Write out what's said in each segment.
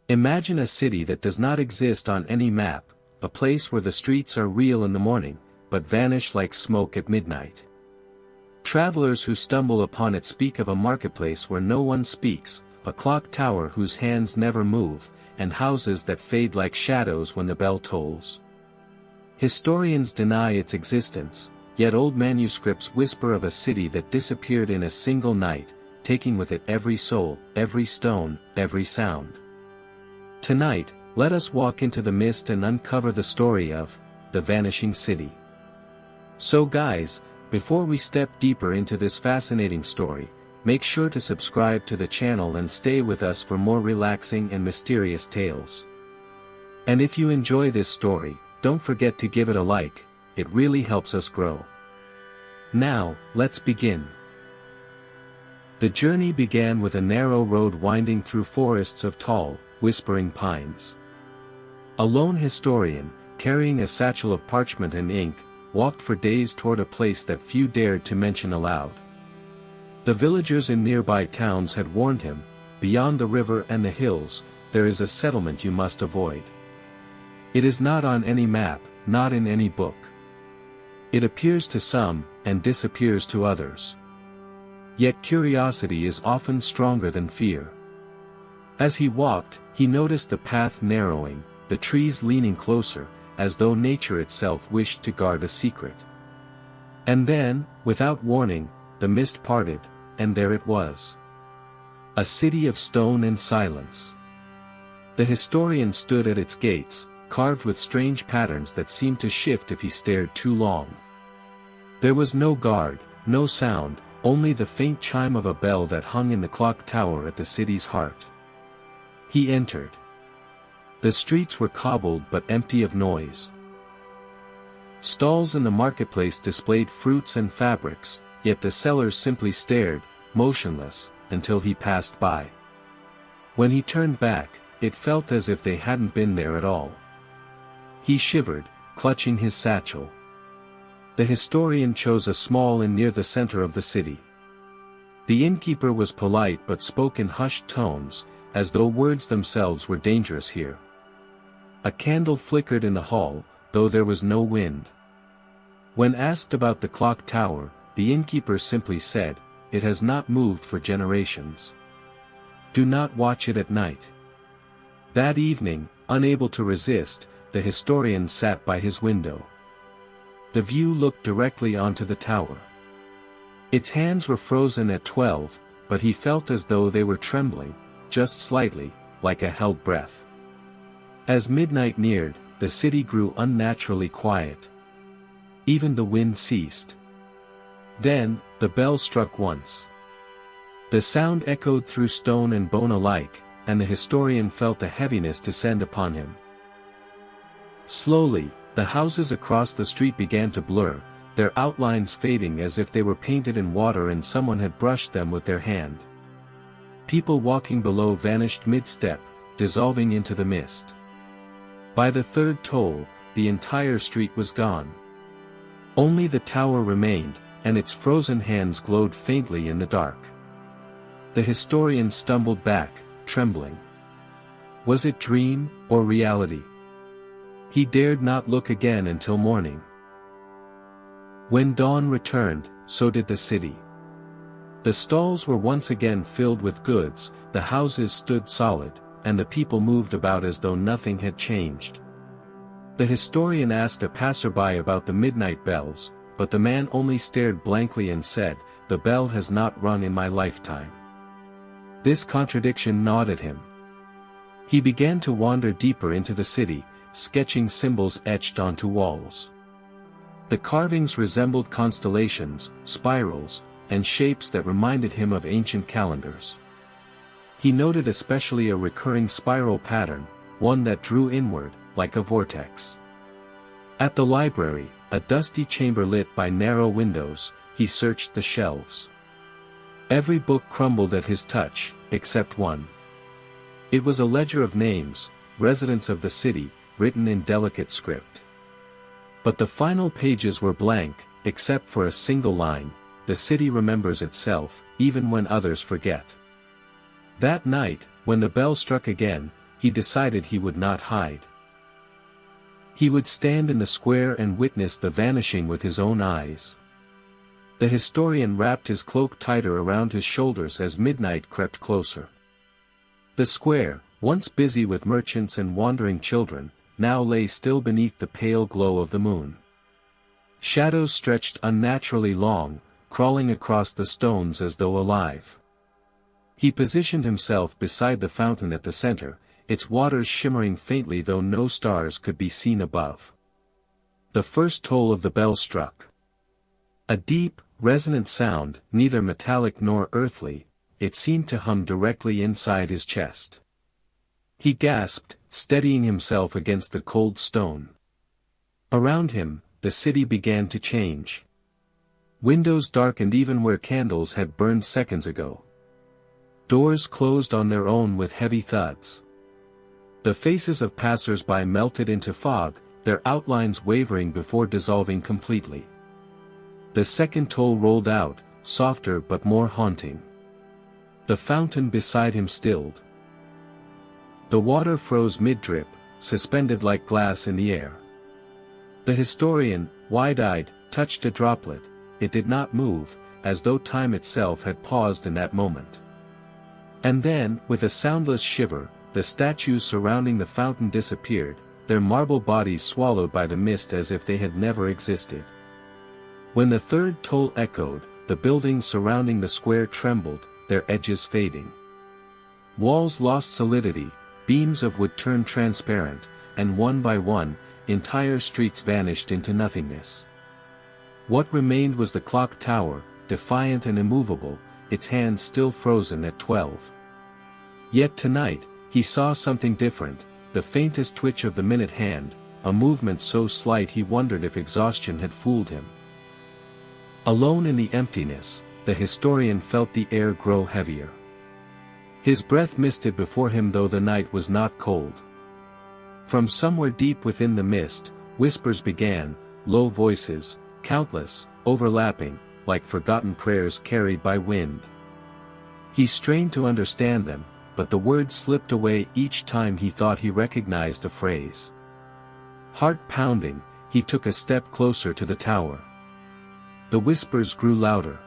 Imagine a city that does not exist on any map, a place where the streets are real in the morning, but vanish like smoke at midnight. Travelers who stumble upon it speak of a marketplace where no one speaks, a clock tower whose hands never move, and houses that fade like shadows when the bell tolls. Historians deny its existence, yet old manuscripts whisper of a city that disappeared in a single night, taking with it every soul, every stone, every sound. Tonight, let us walk into the mist and uncover the story of the Vanishing City. So guys, before we step deeper into this fascinating story, make sure to subscribe to the channel and stay with us for more relaxing and mysterious tales. And if you enjoy this story, don't forget to give it a like, it really helps us grow. Now, let's begin. The journey began with a narrow road winding through forests of tall, whispering pines. A lone historian, carrying a satchel of parchment and ink, walked for days toward a place that few dared to mention aloud. The villagers in nearby towns had warned him, beyond the river and the hills, there is a settlement you must avoid. It is not on any map, not in any book. It appears to some, and disappears to others. Yet curiosity is often stronger than fear. As he walked, he noticed the path narrowing, the trees leaning closer, as though nature itself wished to guard a secret. And then, without warning, the mist parted, and there it was. A city of stone and silence. The historian stood at its gates, carved with strange patterns that seemed to shift if he stared too long. There was no guard, no sound, only the faint chime of a bell that hung in the clock tower at the city's heart. He entered. The streets were cobbled but empty of noise. Stalls in the marketplace displayed fruits and fabrics, yet the sellers simply stared, motionless, until he passed by. When he turned back, it felt as if they hadn't been there at all. He shivered, clutching his satchel. The historian chose a small inn near the center of the city. The innkeeper was polite but spoke in hushed tones, as though words themselves were dangerous here. A candle flickered in the hall, though there was no wind. When asked about the clock tower, the innkeeper simply said, "It has not moved for generations. Do not watch it at night." That evening, unable to resist, the historian sat by his window. The view looked directly onto the tower. Its hands were frozen at 12, but he felt as though they were trembling, just slightly, like a held breath. As midnight neared, the city grew unnaturally quiet. Even the wind ceased. Then, the bell struck once. The sound echoed through stone and bone alike, and the historian felt a heaviness descend upon him. Slowly, the houses across the street began to blur, their outlines fading as if they were painted in water and someone had brushed them with their hand. People walking below vanished mid-step, dissolving into the mist. By the third toll, the entire street was gone. Only the tower remained, and its frozen hands glowed faintly in the dark. The historian stumbled back, trembling. Was it dream, or reality? He dared not look again until morning. When dawn returned, so did the city. The stalls were once again filled with goods, the houses stood solid, and the people moved about as though nothing had changed. The historian asked a passerby about the midnight bells, but the man only stared blankly and said, "The bell has not rung in my lifetime." This contradiction gnawed at him. He began to wander deeper into the city, sketching symbols etched onto walls. The carvings resembled constellations, spirals, and shapes that reminded him of ancient calendars. He noted especially a recurring spiral pattern, one that drew inward, like a vortex. At the library, a dusty chamber lit by narrow windows, he searched the shelves. Every book crumbled at his touch, except one. It was a ledger of names, residents of the city, written in delicate script. But the final pages were blank, except for a single line, "The city remembers itself, even when others forget." That night, when the bell struck again, he decided he would not hide. He would stand in the square and witness the vanishing with his own eyes. The historian wrapped his cloak tighter around his shoulders as midnight crept closer. The square, once busy with merchants and wandering children, now lay still beneath the pale glow of the moon. Shadows stretched unnaturally long, crawling across the stones as though alive. He positioned himself beside the fountain at the center, its waters shimmering faintly though no stars could be seen above. The first toll of the bell struck. A deep, resonant sound, neither metallic nor earthly, it seemed to hum directly inside his chest. He gasped, steadying himself against the cold stone. Around him, the city began to change. Windows darkened even where candles had burned seconds ago. Doors closed on their own with heavy thuds. The faces of passers-by melted into fog, their outlines wavering before dissolving completely. The second toll rolled out, softer but more haunting. The fountain beside him stilled. The water froze mid-drip, suspended like glass in the air. The historian, wide-eyed, touched a droplet. It did not move, as though time itself had paused in that moment. And then, with a soundless shiver, the statues surrounding the fountain disappeared, their marble bodies swallowed by the mist as if they had never existed. When the third toll echoed, the buildings surrounding the square trembled, their edges fading. Walls lost solidity, beams of wood turned transparent, and one by one, entire streets vanished into nothingness. What remained was the clock tower, defiant and immovable, its hands still frozen at 12. Yet tonight, he saw something different, the faintest twitch of the minute hand, a movement so slight he wondered if exhaustion had fooled him. Alone in the emptiness, the historian felt the air grow heavier. His breath misted before him though the night was not cold. From somewhere deep within the mist, whispers began, low voices, countless, overlapping, like forgotten prayers carried by wind. He strained to understand them, but the words slipped away each time he thought he recognized a phrase. Heart pounding, he took a step closer to the tower. The whispers grew louder.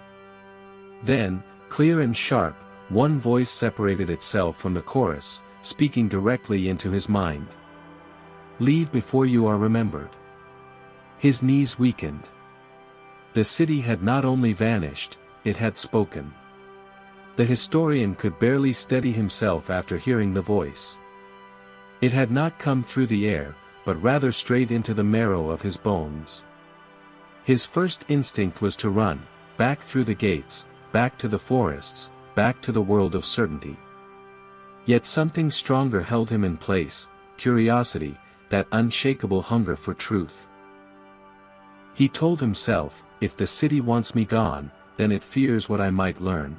Then, clear and sharp, one voice separated itself from the chorus, speaking directly into his mind. Leave before you are remembered. His knees weakened. The city had not only vanished, it had spoken. The historian could barely steady himself after hearing the voice. It had not come through the air, but rather straight into the marrow of his bones. His first instinct was to run, back through the gates, back to the forests, back to the world of certainty. Yet something stronger held him in place, curiosity, that unshakable hunger for truth. He told himself, if the city wants me gone, then it fears what I might learn.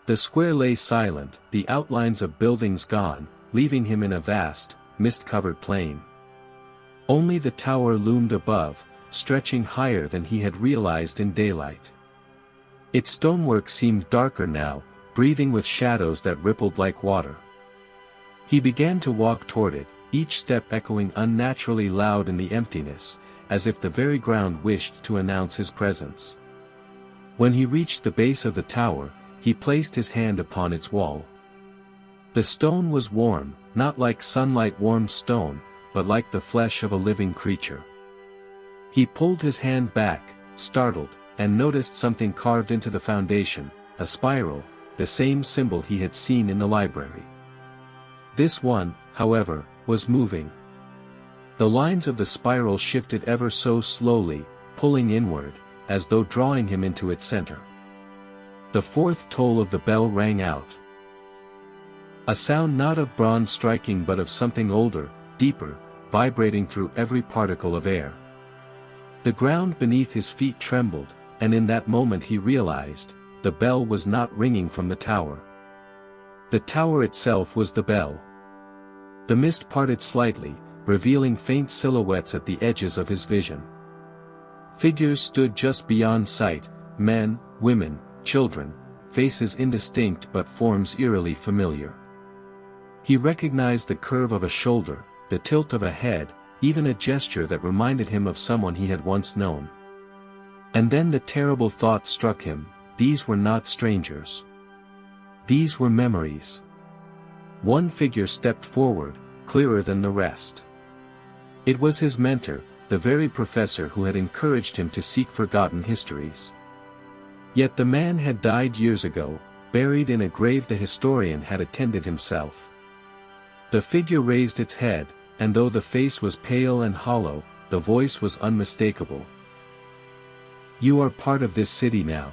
The square lay silent, the outlines of buildings gone, leaving him in a vast, mist-covered plain. Only the tower loomed above, stretching higher than he had realized in daylight. Its stonework seemed darker now, breathing with shadows that rippled like water. He began to walk toward it, each step echoing unnaturally loud in the emptiness, as if the very ground wished to announce his presence. When he reached the base of the tower, he placed his hand upon its wall. The stone was warm, not like sunlight-warmed stone, but like the flesh of a living creature. He pulled his hand back, startled, and noticed something carved into the foundation, a spiral, the same symbol he had seen in the library. This one, however, was moving. The lines of the spiral shifted ever so slowly, pulling inward, as though drawing him into its center. The fourth toll of the bell rang out. A sound not of bronze striking but of something older, deeper, vibrating through every particle of air. The ground beneath his feet trembled, and in that moment he realized, the bell was not ringing from the tower. The tower itself was the bell. The mist parted slightly, revealing faint silhouettes at the edges of his vision. Figures stood just beyond sight, men, women, children, faces indistinct but forms eerily familiar. He recognized the curve of a shoulder, the tilt of a head, even a gesture that reminded him of someone he had once known. And then the terrible thought struck him, these were not strangers. These were memories. One figure stepped forward, clearer than the rest. It was his mentor, the very professor who had encouraged him to seek forgotten histories. Yet the man had died years ago, buried in a grave the historian had attended himself. The figure raised its head, and though the face was pale and hollow, the voice was unmistakable. "You are part of this city now."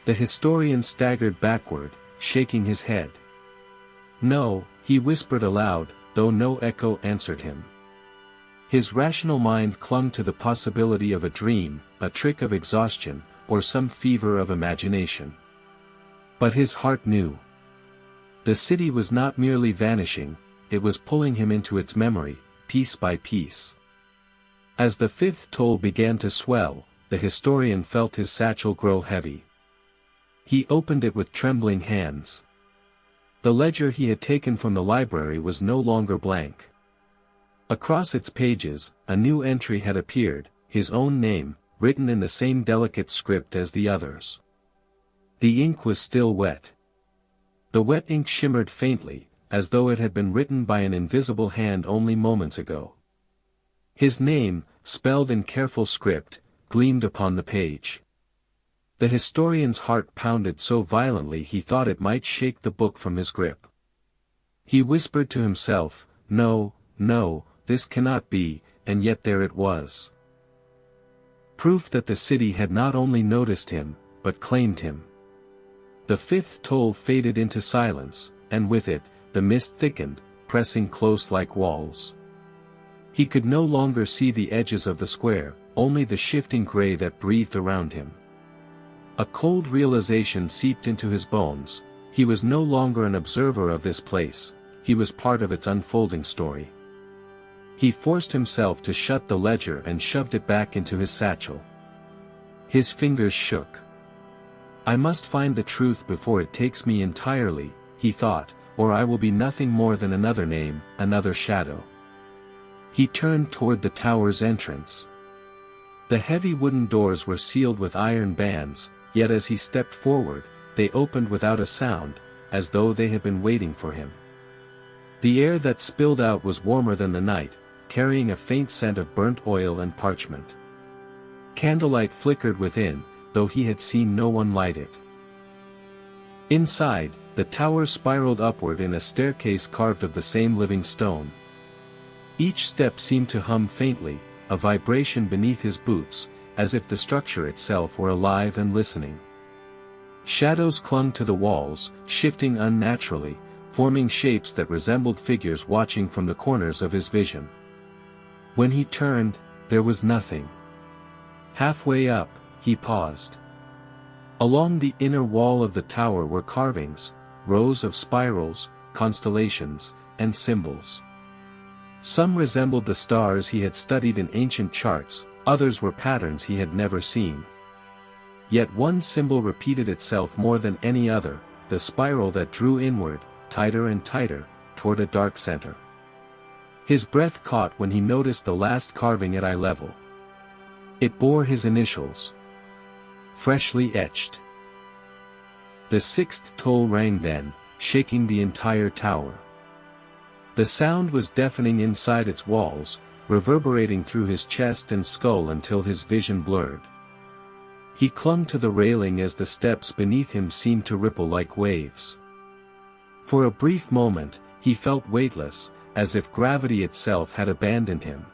The historian staggered backward, shaking his head. "No," he whispered aloud, though no echo answered him. His rational mind clung to the possibility of a dream, a trick of exhaustion, or some fever of imagination. But his heart knew. The city was not merely vanishing, it was pulling him into its memory, piece by piece. As the fifth toll began to swell, the historian felt his satchel grow heavy. He opened it with trembling hands. The ledger he had taken from the library was no longer blank. Across its pages, a new entry had appeared, his own name, written in the same delicate script as the others. The ink was still wet. The wet ink shimmered faintly, as though it had been written by an invisible hand only moments ago. His name, spelled in careful script, gleamed upon the page. The historian's heart pounded so violently he thought it might shake the book from his grip. He whispered to himself, "No, no, this cannot be," and yet there it was. Proof that the city had not only noticed him, but claimed him. The fifth toll faded into silence, and with it, the mist thickened, pressing close like walls. He could no longer see the edges of the square, only the shifting gray that breathed around him. A cold realization seeped into his bones, he was no longer an observer of this place, he was part of its unfolding story. He forced himself to shut the ledger and shoved it back into his satchel. His fingers shook. "I must find the truth before it takes me entirely," he thought, "or I will be nothing more than another name, another shadow." He turned toward the tower's entrance. The heavy wooden doors were sealed with iron bands, yet as he stepped forward, they opened without a sound, as though they had been waiting for him. The air that spilled out was warmer than the night, carrying a faint scent of burnt oil and parchment. Candlelight flickered within, though he had seen no one light it. Inside, the tower spiraled upward in a staircase carved of the same living stone. Each step seemed to hum faintly, a vibration beneath his boots, as if the structure itself were alive and listening. Shadows clung to the walls, shifting unnaturally, forming shapes that resembled figures watching from the corners of his vision. When he turned, there was nothing. Halfway up, he paused. Along the inner wall of the tower were carvings, rows of spirals, constellations, and symbols. Some resembled the stars he had studied in ancient charts, others were patterns he had never seen. Yet one symbol repeated itself more than any other, the spiral that drew inward, tighter and tighter, toward a dark center. His breath caught when he noticed the last carving at eye level. It bore his initials. Freshly etched. The sixth toll rang then, shaking the entire tower. The sound was deafening inside its walls, reverberating through his chest and skull until his vision blurred. He clung to the railing as the steps beneath him seemed to ripple like waves. For a brief moment, he felt weightless, as if gravity itself had abandoned him.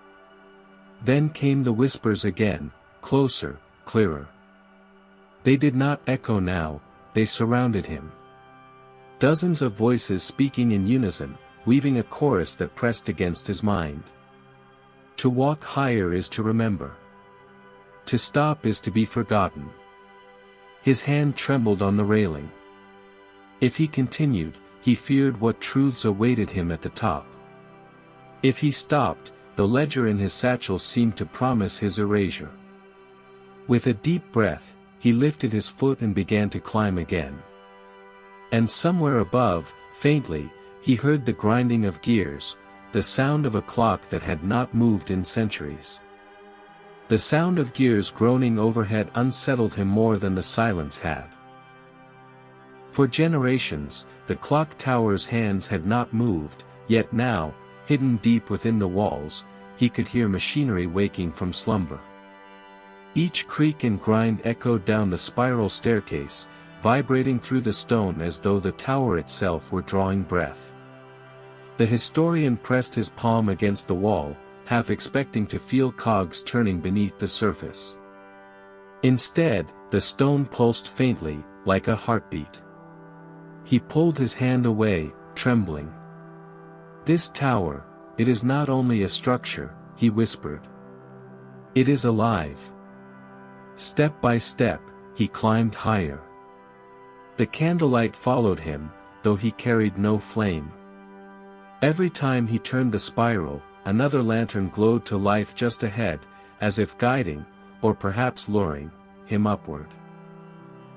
Then came the whispers again, closer, clearer. They did not echo now, they surrounded him. Dozens of voices speaking in unison, weaving a chorus that pressed against his mind. To walk higher is to remember. To stop is to be forgotten. His hand trembled on the railing. If he continued, he feared what truths awaited him at the top. If he stopped, the ledger in his satchel seemed to promise his erasure. With a deep breath, he lifted his foot and began to climb again. And somewhere above, faintly, He heard the grinding of gears, the sound of a clock that had not moved in centuries. The sound of gears groaning overhead unsettled him more than the silence had. For generations, the clock tower's hands had not moved, yet now, hidden deep within the walls, he could hear machinery waking from slumber. Each creak and grind echoed down the spiral staircase, vibrating through the stone as though the tower itself were drawing breath. The historian pressed his palm against the wall, half expecting to feel cogs turning beneath the surface. Instead, the stone pulsed faintly, like a heartbeat. He pulled his hand away, trembling. "This tower, it is not only a structure," he whispered. "It is alive." Step by step, he climbed higher. The candlelight followed him, though he carried no flame. Every time he turned the spiral, another lantern glowed to life just ahead, as if guiding, or perhaps luring, him upward.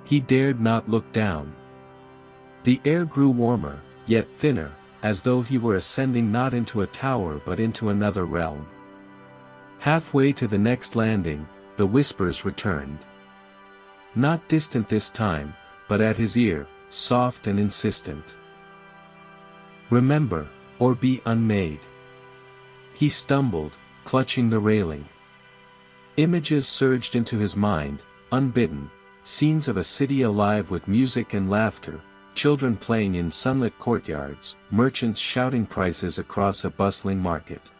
He dared not look down. The air grew warmer, yet thinner, as though he were ascending not into a tower but into another realm. Halfway to the next landing, the whispers returned. Not distant this time, but at his ear, soft and insistent. "Remember, or be unmade." He stumbled, clutching the railing. Images surged into his mind, unbidden, scenes of a city alive with music and laughter, children playing in sunlit courtyards, merchants shouting prices across a bustling market.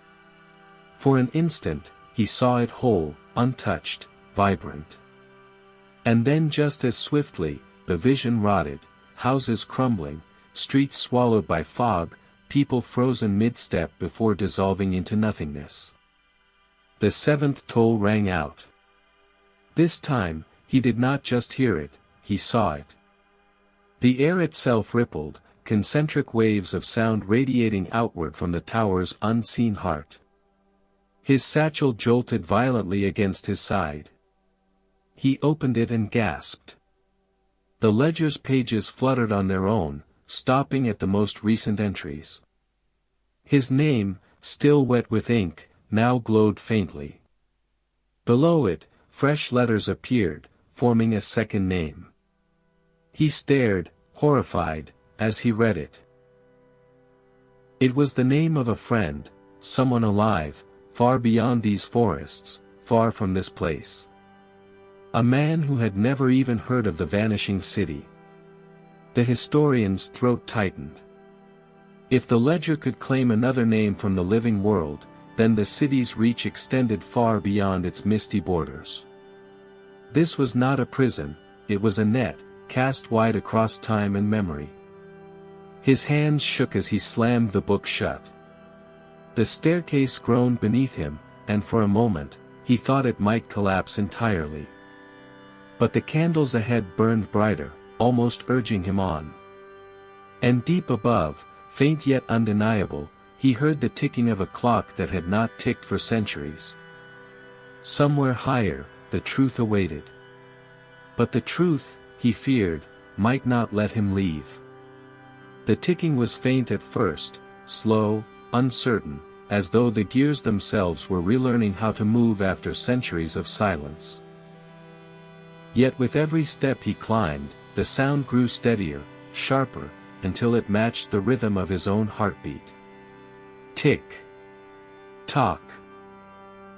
For an instant, he saw it whole, untouched, vibrant. And then just as swiftly, the vision rotted, houses crumbling, streets swallowed by fog, people frozen mid-step before dissolving into nothingness. The seventh toll rang out. This time, he did not just hear it, he saw it. The air itself rippled, concentric waves of sound radiating outward from the tower's unseen heart. His satchel jolted violently against his side. He opened it and gasped. The ledger's pages fluttered on their own, stopping at the most recent entries. His name, still wet with ink, now glowed faintly. Below it, fresh letters appeared, forming a second name. He stared, horrified, as he read it. It was the name of a friend, someone alive, far beyond these forests, far from this place. A man who had never even heard of the vanishing city. The historian's throat tightened. If the ledger could claim another name from the living world, then the city's reach extended far beyond its misty borders. This was not a prison, it was a net, cast wide across time and memory. His hands shook as he slammed the book shut. The staircase groaned beneath him, and for a moment, he thought it might collapse entirely. But the candles ahead burned brighter, almost urging him on. And deep above, faint yet undeniable, he heard the ticking of a clock that had not ticked for centuries. Somewhere higher, the truth awaited. But the truth, he feared, might not let him leave. The ticking was faint at first, slow, uncertain, as though the gears themselves were relearning how to move after centuries of silence. Yet with every step he climbed, the sound grew steadier, sharper, until it matched the rhythm of his own heartbeat. Tick. Tock.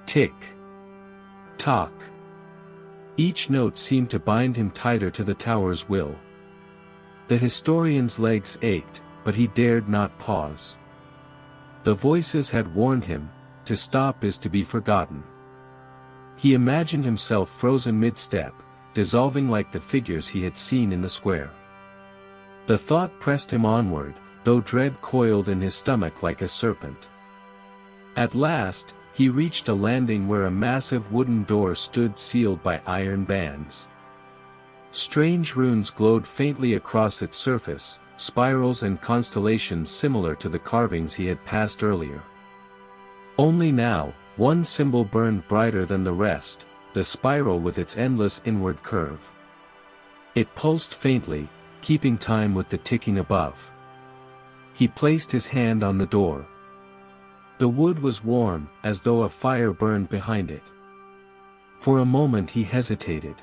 Tick. Tock. Each note seemed to bind him tighter to the tower's will. The historian's legs ached, but he dared not pause. The voices had warned him, to stop is to be forgotten. He imagined himself frozen mid-step, dissolving like the figures he had seen in the square. The thought pressed him onward, though dread coiled in his stomach like a serpent. At last, he reached a landing where a massive wooden door stood sealed by iron bands. Strange runes glowed faintly across its surface, spirals and constellations similar to the carvings he had passed earlier. Only now, one symbol burned brighter than the rest, the spiral with its endless inward curve. It pulsed faintly, keeping time with the ticking above. He placed his hand on the door. The wood was warm, as though a fire burned behind it. For a moment he hesitated.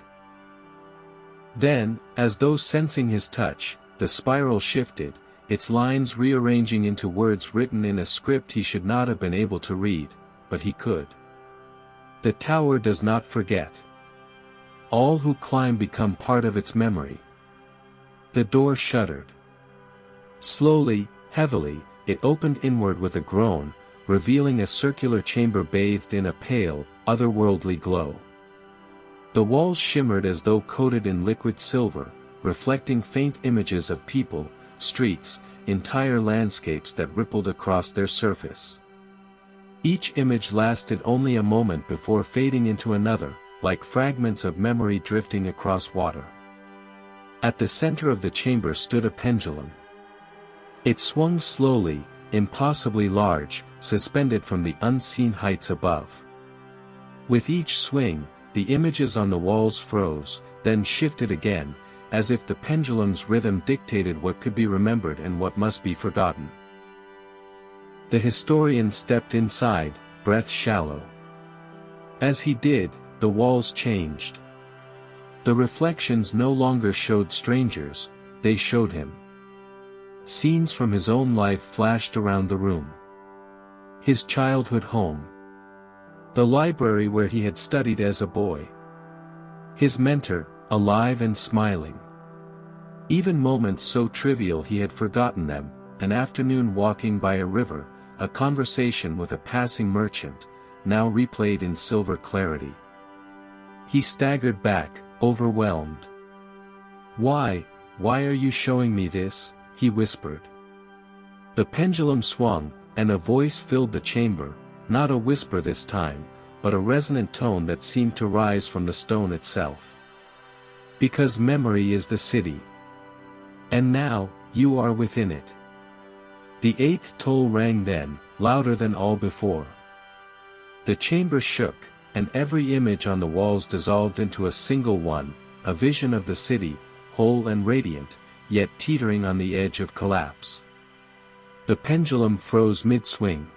Then, as though sensing his touch, the spiral shifted, its lines rearranging into words written in a script he should not have been able to read, but he could. The tower does not forget. All who climb become part of its memory. The door shuddered. Slowly, heavily, it opened inward with a groan, revealing a circular chamber bathed in a pale, otherworldly glow. The walls shimmered as though coated in liquid silver, reflecting faint images of people, streets, entire landscapes that rippled across their surface. Each image lasted only a moment before fading into another, like fragments of memory drifting across water. At the center of the chamber stood a pendulum. It swung slowly, impossibly large, suspended from the unseen heights above. With each swing, the images on the walls froze, then shifted again, as if the pendulum's rhythm dictated what could be remembered and what must be forgotten. The historian stepped inside, breath shallow. As he did, the walls changed. The reflections no longer showed strangers, they showed him. Scenes from his own life flashed around the room. His childhood home. The library where he had studied as a boy. His mentor, alive and smiling. Even moments so trivial he had forgotten them, an afternoon walking by a river, a conversation with a passing merchant, now replayed in silver clarity. He staggered back, overwhelmed. "Why are you showing me this?" he whispered. The pendulum swung, and a voice filled the chamber, not a whisper this time, but a resonant tone that seemed to rise from the stone itself. "Because memory is the city. And now, you are within it." The eighth toll rang then, louder than all before. The chamber shook, and every image on the walls dissolved into a single one, a vision of the city, whole and radiant, yet teetering on the edge of collapse. The pendulum froze mid-swing.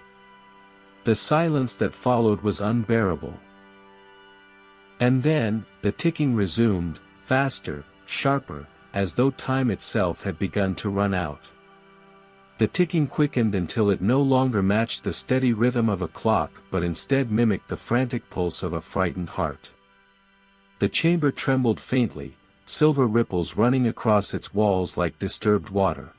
The silence that followed was unbearable. And then, the ticking resumed, faster, sharper, as though time itself had begun to run out. The ticking quickened until it no longer matched the steady rhythm of a clock but instead mimicked the frantic pulse of a frightened heart. The chamber trembled faintly, silver ripples running across its walls like disturbed water.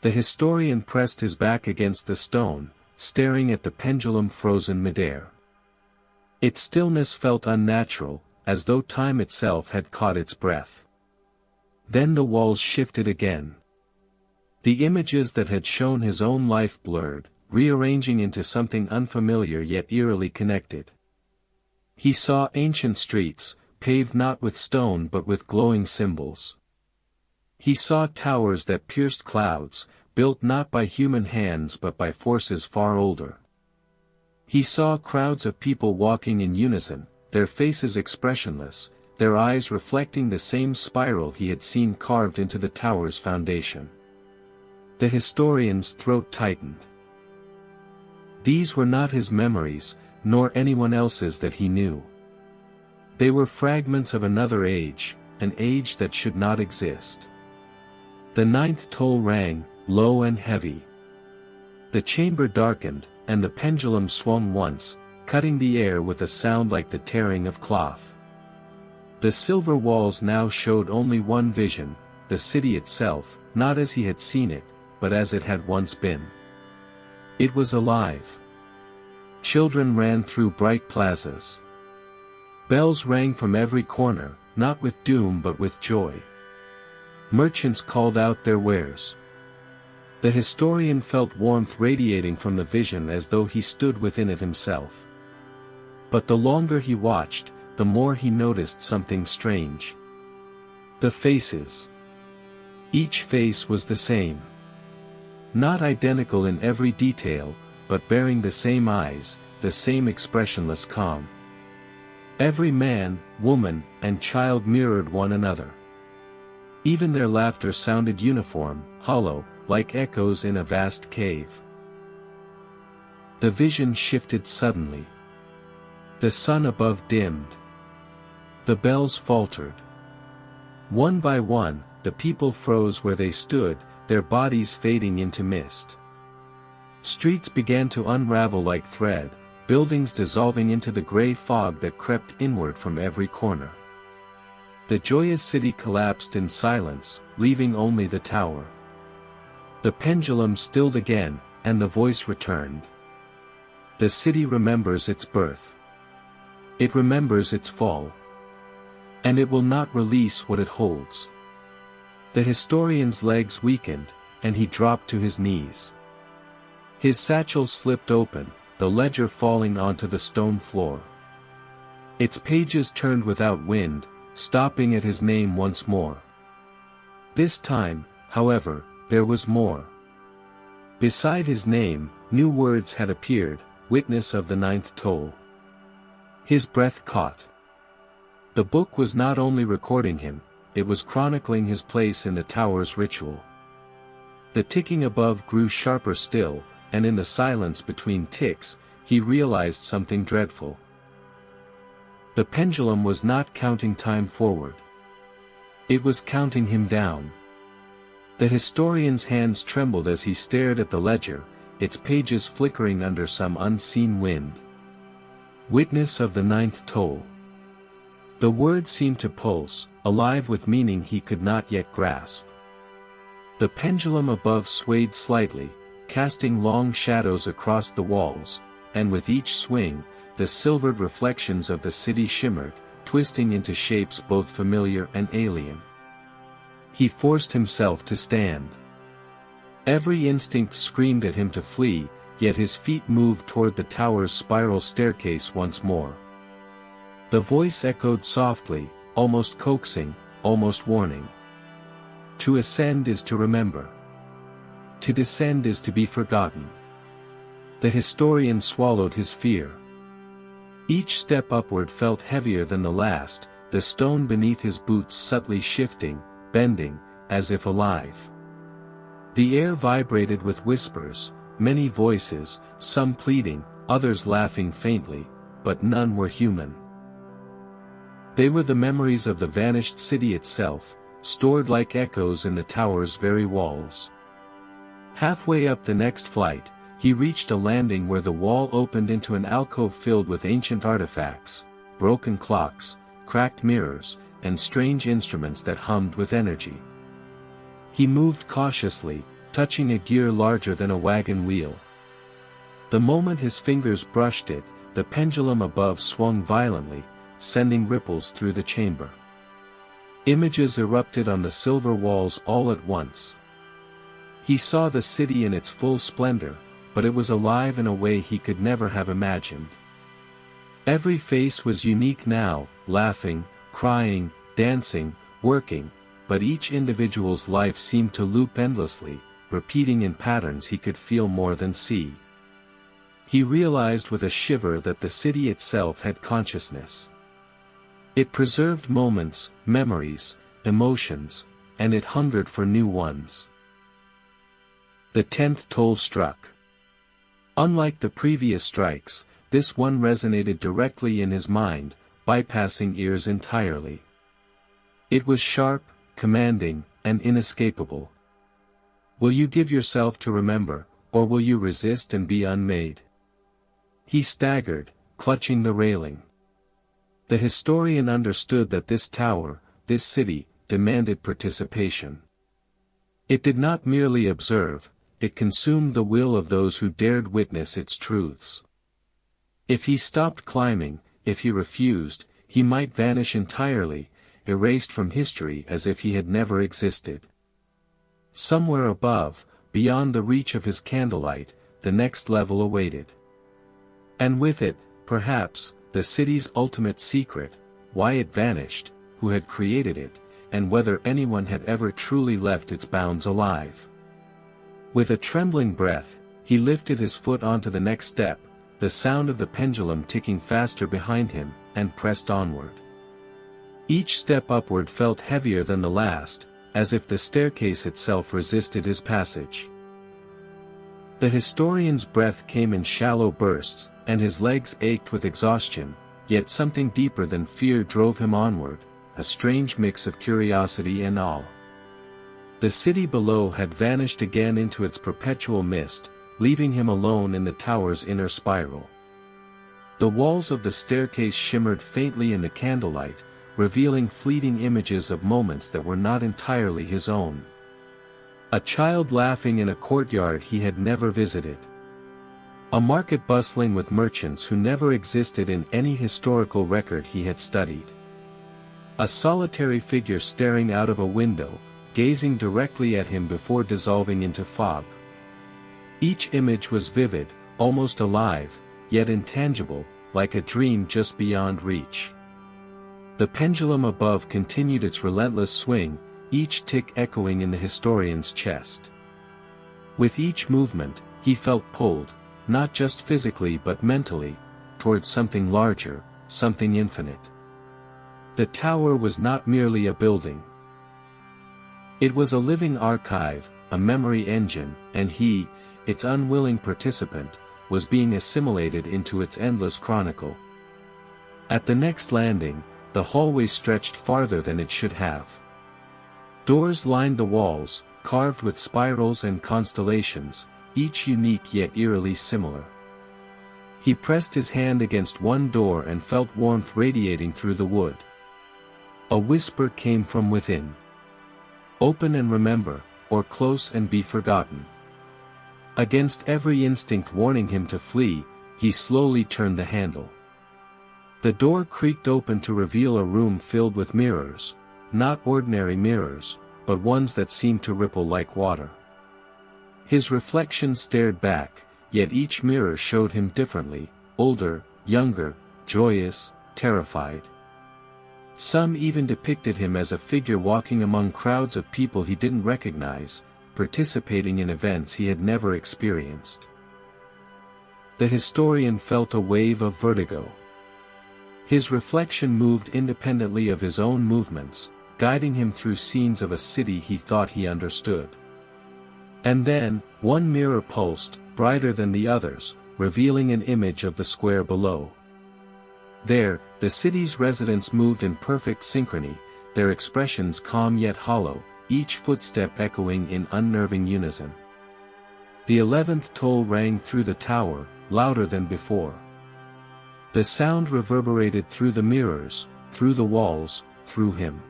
The historian pressed his back against the stone, staring at the pendulum frozen midair. Its stillness felt unnatural, as though time itself had caught its breath. Then the walls shifted again. The images that had shown his own life blurred, rearranging into something unfamiliar yet eerily connected. He saw ancient streets, paved not with stone but with glowing symbols. He saw towers that pierced clouds, built not by human hands but by forces far older. He saw crowds of people walking in unison, their faces expressionless, their eyes reflecting the same spiral he had seen carved into the tower's foundation. The historian's throat tightened. These were not his memories, nor anyone else's that he knew. They were fragments of another age, an age that should not exist. The ninth toll rang, low and heavy. The chamber darkened, and the pendulum swung once, cutting the air with a sound like the tearing of cloth. The silver walls now showed only one vision, the city itself, not as he had seen it, but as it had once been. It was alive. Children ran through bright plazas. Bells rang from every corner, not with doom but with joy. Merchants called out their wares. The historian felt warmth radiating from the vision as though he stood within it himself. But the longer he watched, the more he noticed something strange. The faces. Each face was the same. Not identical in every detail, but bearing the same eyes, the same expressionless calm. Every man, woman, and child mirrored one another. Even their laughter sounded uniform, hollow, like echoes in a vast cave. The vision shifted suddenly. The sun above dimmed. The bells faltered. One by one, the people froze where they stood, their bodies fading into mist. Streets began to unravel like thread, buildings dissolving into the gray fog that crept inward from every corner. The joyous city collapsed in silence, leaving only the tower. The pendulum stilled again, and the voice returned. The city remembers its birth. It remembers its fall. And it will not release what it holds. The historian's legs weakened, and he dropped to his knees. His satchel slipped open, the ledger falling onto the stone floor. Its pages turned without wind, stopping at his name once more. This time, however, there was more. Beside his name, new words had appeared, witness of the ninth toll. His breath caught. The book was not only recording him, it was chronicling his place in the tower's ritual. The ticking above grew sharper still, and in the silence between ticks, he realized something dreadful. The pendulum was not counting time forward. It was counting him down. The historian's hands trembled as he stared at the ledger, its pages flickering under some unseen wind. Witness of the ninth toll. The word seemed to pulse, alive with meaning he could not yet grasp. The pendulum above swayed slightly, casting long shadows across the walls, and with each swing, the silvered reflections of the city shimmered, twisting into shapes both familiar and alien. He forced himself to stand. Every instinct screamed at him to flee, yet his feet moved toward the tower's spiral staircase once more. The voice echoed softly, almost coaxing, almost warning. To ascend is to remember. To descend is to be forgotten. The historian swallowed his fear. Each step upward felt heavier than the last, the stone beneath his boots subtly shifting, bending, as if alive. The air vibrated with whispers, many voices, some pleading, others laughing faintly, but none were human. They were the memories of the vanished city itself, stored like echoes in the tower's very walls. Halfway up the next flight, he reached a landing where the wall opened into an alcove filled with ancient artifacts, broken clocks, cracked mirrors, and strange instruments that hummed with energy. He moved cautiously, touching a gear larger than a wagon wheel. The moment his fingers brushed it, the pendulum above swung violently, sending ripples through the chamber. Images erupted on the silver walls all at once. He saw the city in its full splendor, but it was alive in a way he could never have imagined. Every face was unique now, laughing, crying, dancing, working, but each individual's life seemed to loop endlessly, repeating in patterns he could feel more than see. He realized with a shiver that the city itself had consciousness. It preserved moments, memories, emotions, and it hungered for new ones. The 10th toll struck. Unlike the previous strikes, this one resonated directly in his mind, bypassing ears entirely. It was sharp, commanding, and inescapable. Will you give yourself to remember, or will you resist and be unmade? He staggered, clutching the railing. The historian understood that this tower, this city, demanded participation. It did not merely observe, it consumed the will of those who dared witness its truths. If he stopped climbing, if he refused, he might vanish entirely, erased from history as if he had never existed. Somewhere above, beyond the reach of his candlelight, the next level awaited. And with it, perhaps, the city's ultimate secret, why it vanished, who had created it, and whether anyone had ever truly left its bounds alive. With a trembling breath, he lifted his foot onto the next step, the sound of the pendulum ticking faster behind him, and pressed onward. Each step upward felt heavier than the last, as if the staircase itself resisted his passage. The historian's breath came in shallow bursts, and his legs ached with exhaustion, yet something deeper than fear drove him onward, a strange mix of curiosity and awe. The city below had vanished again into its perpetual mist, leaving him alone in the tower's inner spiral. The walls of the staircase shimmered faintly in the candlelight, revealing fleeting images of moments that were not entirely his own. A child laughing in a courtyard he had never visited. A market bustling with merchants who never existed in any historical record he had studied. A solitary figure staring out of a window, gazing directly at him before dissolving into fog. Each image was vivid, almost alive, yet intangible, like a dream just beyond reach. The pendulum above continued its relentless swing, each tick echoing in the historian's chest. With each movement, he felt pulled, not just physically but mentally, towards something larger, something infinite. The tower was not merely a building. It was a living archive, a memory engine, and he, its unwilling participant, was being assimilated into its endless chronicle. At the next landing, the hallway stretched farther than it should have. Doors lined the walls, carved with spirals and constellations, each unique yet eerily similar. He pressed his hand against one door and felt warmth radiating through the wood. A whisper came from within. "Open and remember, or close and be forgotten." Against every instinct warning him to flee, he slowly turned the handle. The door creaked open to reveal a room filled with mirrors, not ordinary mirrors, but ones that seemed to ripple like water. His reflection stared back, yet each mirror showed him differently, older, younger, joyous, terrified. Some even depicted him as a figure walking among crowds of people he didn't recognize, participating in events he had never experienced. The historian felt a wave of vertigo. His reflection moved independently of his own movements, guiding him through scenes of a city he thought he understood. And then, one mirror pulsed, brighter than the others, revealing an image of the square below. There, the city's residents moved in perfect synchrony, their expressions calm yet hollow, each footstep echoing in unnerving unison. The 11th toll rang through the tower, louder than before. The sound reverberated through the mirrors, through the walls, through him.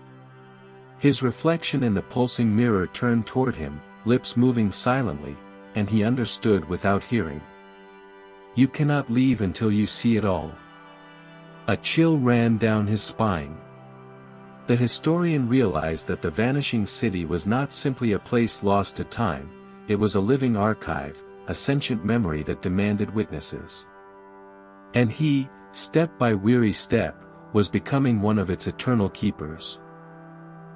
His reflection in the pulsing mirror turned toward him, lips moving silently, and he understood without hearing. "You cannot leave until you see it all." A chill ran down his spine. The historian realized that the vanishing city was not simply a place lost to time, it was a living archive, a sentient memory that demanded witnesses. And he, step by weary step, was becoming one of its eternal keepers.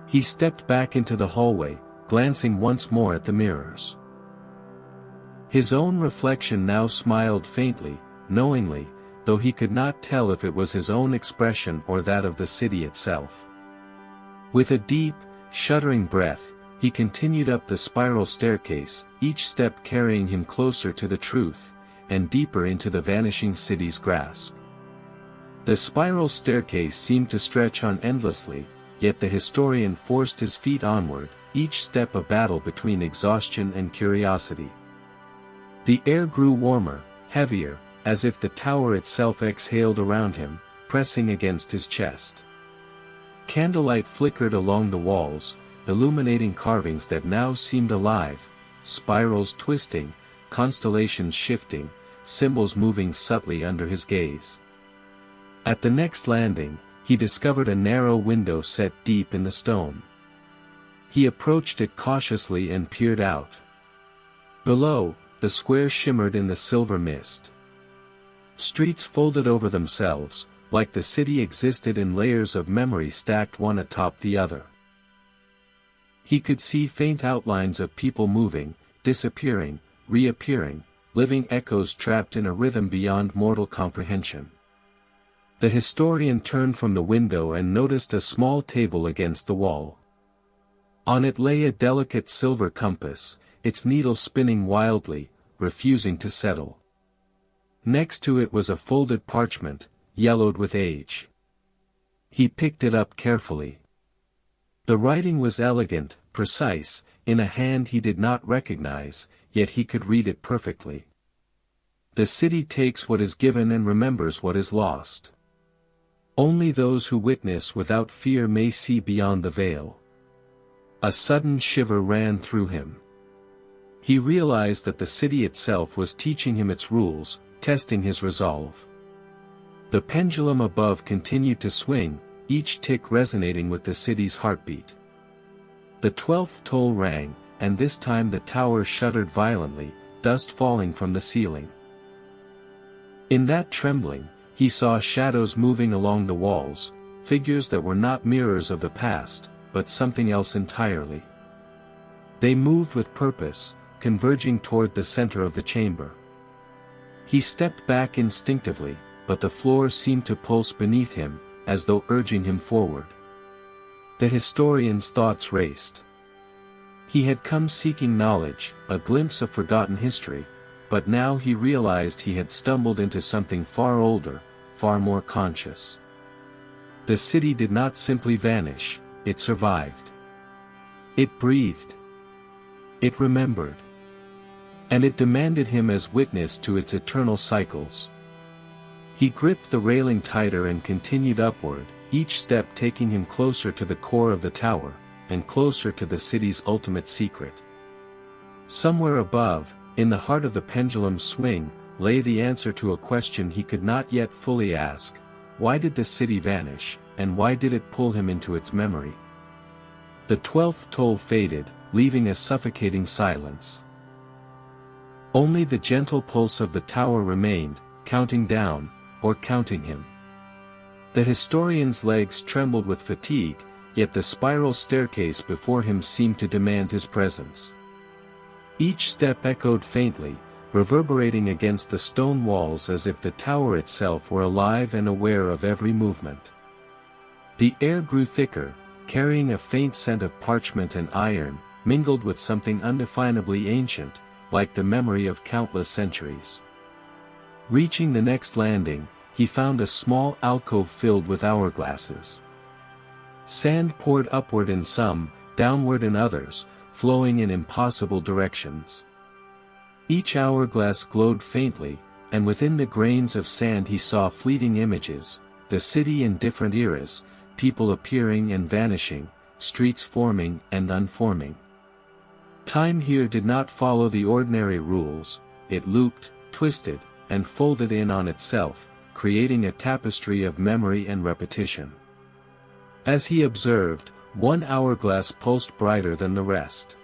He stepped back into the hallway, glancing once more at the mirrors. His own reflection now smiled faintly, knowingly, though he could not tell if it was his own expression or that of the city itself. With a deep, shuddering breath, he continued up the spiral staircase, each step carrying him closer to the truth, and deeper into the vanishing city's grasp. The spiral staircase seemed to stretch on endlessly, yet the historian forced his feet onward, each step a battle between exhaustion and curiosity. The air grew warmer, heavier, as if the tower itself exhaled around him, pressing against his chest. Candlelight flickered along the walls, illuminating carvings that now seemed alive, spirals twisting, constellations shifting, symbols moving subtly under his gaze. At the next landing, he discovered a narrow window set deep in the stone. He approached it cautiously and peered out. Below, the square shimmered in the silver mist. Streets folded over themselves, like the city existed in layers of memory stacked one atop the other. He could see faint outlines of people moving, disappearing, reappearing, living echoes trapped in a rhythm beyond mortal comprehension. The historian turned from the window and noticed a small table against the wall. On it lay a delicate silver compass, its needle spinning wildly, refusing to settle. Next to it was a folded parchment, yellowed with age. He picked it up carefully. The writing was elegant, precise, in a hand he did not recognize, yet he could read it perfectly. The city takes what is given and remembers what is lost. Only those who witness without fear may see beyond the veil. A sudden shiver ran through him. He realized that the city itself was teaching him its rules, testing his resolve. The pendulum above continued to swing, each tick resonating with the city's heartbeat. The 12th toll rang, and this time the tower shuddered violently, dust falling from the ceiling. In that trembling, he saw shadows moving along the walls, figures that were not mirrors of the past, but something else entirely. They moved with purpose, converging toward the center of the chamber. He stepped back instinctively, but the floor seemed to pulse beneath him, as though urging him forward. The historian's thoughts raced. He had come seeking knowledge, a glimpse of forgotten history, but now he realized he had stumbled into something far older, far more conscious. The city did not simply vanish, it survived. It breathed. It remembered. And it demanded him as witness to its eternal cycles. He gripped the railing tighter and continued upward, each step taking him closer to the core of the tower, and closer to the city's ultimate secret. Somewhere above, in the heart of the pendulum's swing, lay the answer to a question he could not yet fully ask: why did the city vanish, and why did it pull him into its memory? The 12th toll faded, leaving a suffocating silence. Only the gentle pulse of the tower remained, counting down, or counting him. The historian's legs trembled with fatigue, yet the spiral staircase before him seemed to demand his presence. Each step echoed faintly, reverberating against the stone walls as if the tower itself were alive and aware of every movement. The air grew thicker, carrying a faint scent of parchment and iron, mingled with something undefinably ancient, like the memory of countless centuries. Reaching the next landing, he found a small alcove filled with hourglasses. Sand poured upward in some, downward in others, flowing in impossible directions. Each hourglass glowed faintly, and within the grains of sand he saw fleeting images, the city in different eras, people appearing and vanishing, streets forming and unforming. Time here did not follow the ordinary rules, it looped, twisted, and folded in on itself, creating a tapestry of memory and repetition. As he observed, one hourglass pulsed brighter than the rest.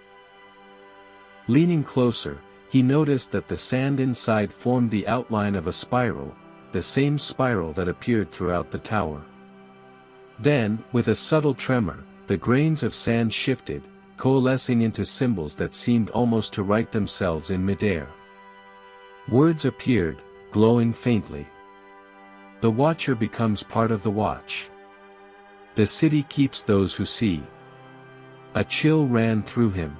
Leaning closer, he noticed that the sand inside formed the outline of a spiral, the same spiral that appeared throughout the tower. Then, with a subtle tremor, the grains of sand shifted, coalescing into symbols that seemed almost to write themselves in midair. Words appeared, glowing faintly. The watcher becomes part of the watch. The city keeps those who see. A chill ran through him.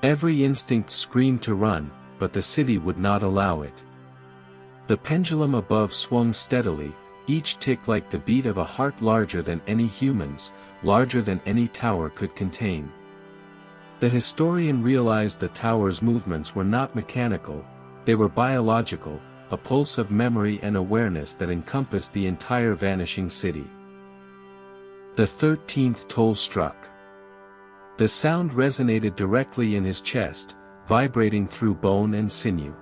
Every instinct screamed to run, but the city would not allow it. The pendulum above swung steadily, each tick like the beat of a heart larger than any human's, larger than any tower could contain. The historian realized the tower's movements were not mechanical, they were biological, a pulse of memory and awareness that encompassed the entire vanishing city. The 13th toll struck. The sound resonated directly in his chest, vibrating through bone and sinew.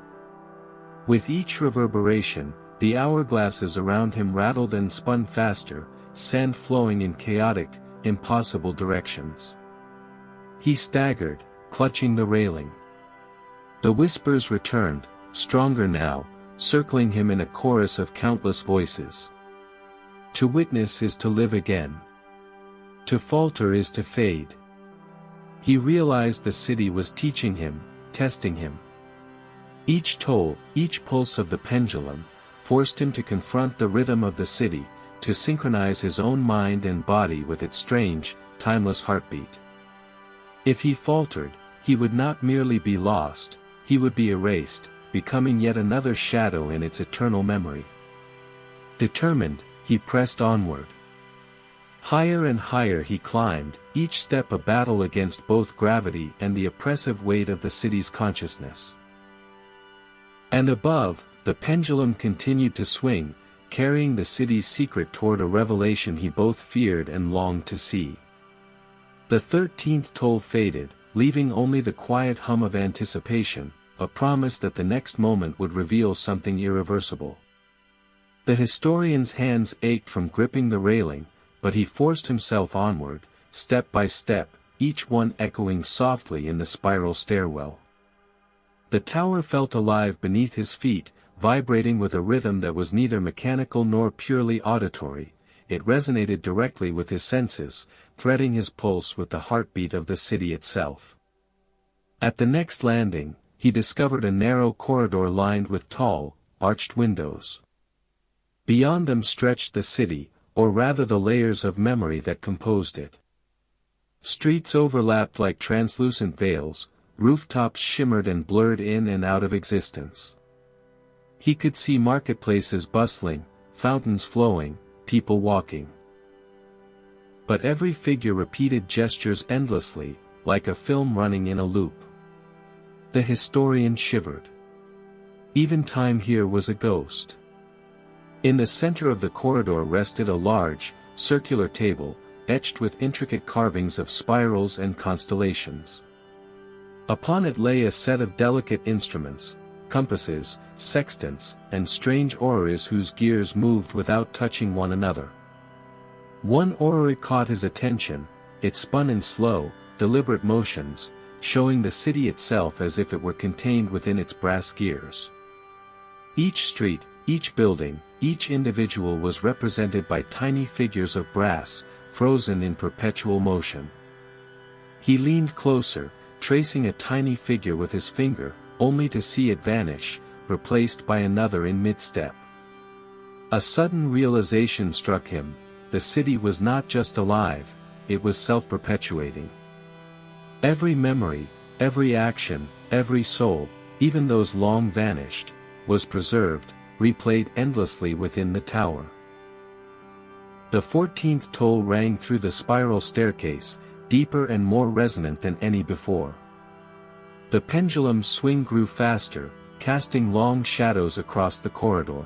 With each reverberation, the hourglasses around him rattled and spun faster, sand flowing in chaotic, impossible directions. He staggered, clutching the railing. The whispers returned, stronger now, circling him in a chorus of countless voices. To witness is to live again. To falter is to fade. He realized the city was teaching him, testing him. Each toll, each pulse of the pendulum, forced him to confront the rhythm of the city, to synchronize his own mind and body with its strange, timeless heartbeat. If he faltered, he would not merely be lost, he would be erased, becoming yet another shadow in its eternal memory. Determined, he pressed onward. Higher and higher he climbed, each step a battle against both gravity and the oppressive weight of the city's consciousness. And above, the pendulum continued to swing, carrying the city's secret toward a revelation he both feared and longed to see. The 13th toll faded, leaving only the quiet hum of anticipation, a promise that the next moment would reveal something irreversible. The historian's hands ached from gripping the railing, but he forced himself onward, step by step, each one echoing softly in the spiral stairwell. The tower felt alive beneath his feet, vibrating with a rhythm that was neither mechanical nor purely auditory. It resonated directly with his senses, threading his pulse with the heartbeat of the city itself. At the next landing, he discovered a narrow corridor lined with tall, arched windows. Beyond them stretched the city, or rather the layers of memory that composed it. Streets overlapped like translucent veils, rooftops shimmered and blurred in and out of existence. He could see marketplaces bustling, fountains flowing, people walking. But every figure repeated gestures endlessly, like a film running in a loop. The historian shivered. Even time here was a ghost. In the center of the corridor rested a large, circular table, etched with intricate carvings of spirals and constellations. Upon it lay a set of delicate instruments, compasses, sextants, and strange orreries whose gears moved without touching one another. One orrery caught his attention. It spun in slow, deliberate motions, showing the city itself as if it were contained within its brass gears. Each street, each building, each individual was represented by tiny figures of brass, frozen in perpetual motion. He leaned closer, tracing a tiny figure with his finger, only to see it vanish, replaced by another in mid-step. A sudden realization struck him: the city was not just alive, it was self-perpetuating. Every memory, every action, every soul, even those long vanished, was preserved, replayed endlessly within the tower. The 14th toll rang through the spiral staircase, deeper and more resonant than any before. The pendulum's swing grew faster, casting long shadows across the corridor.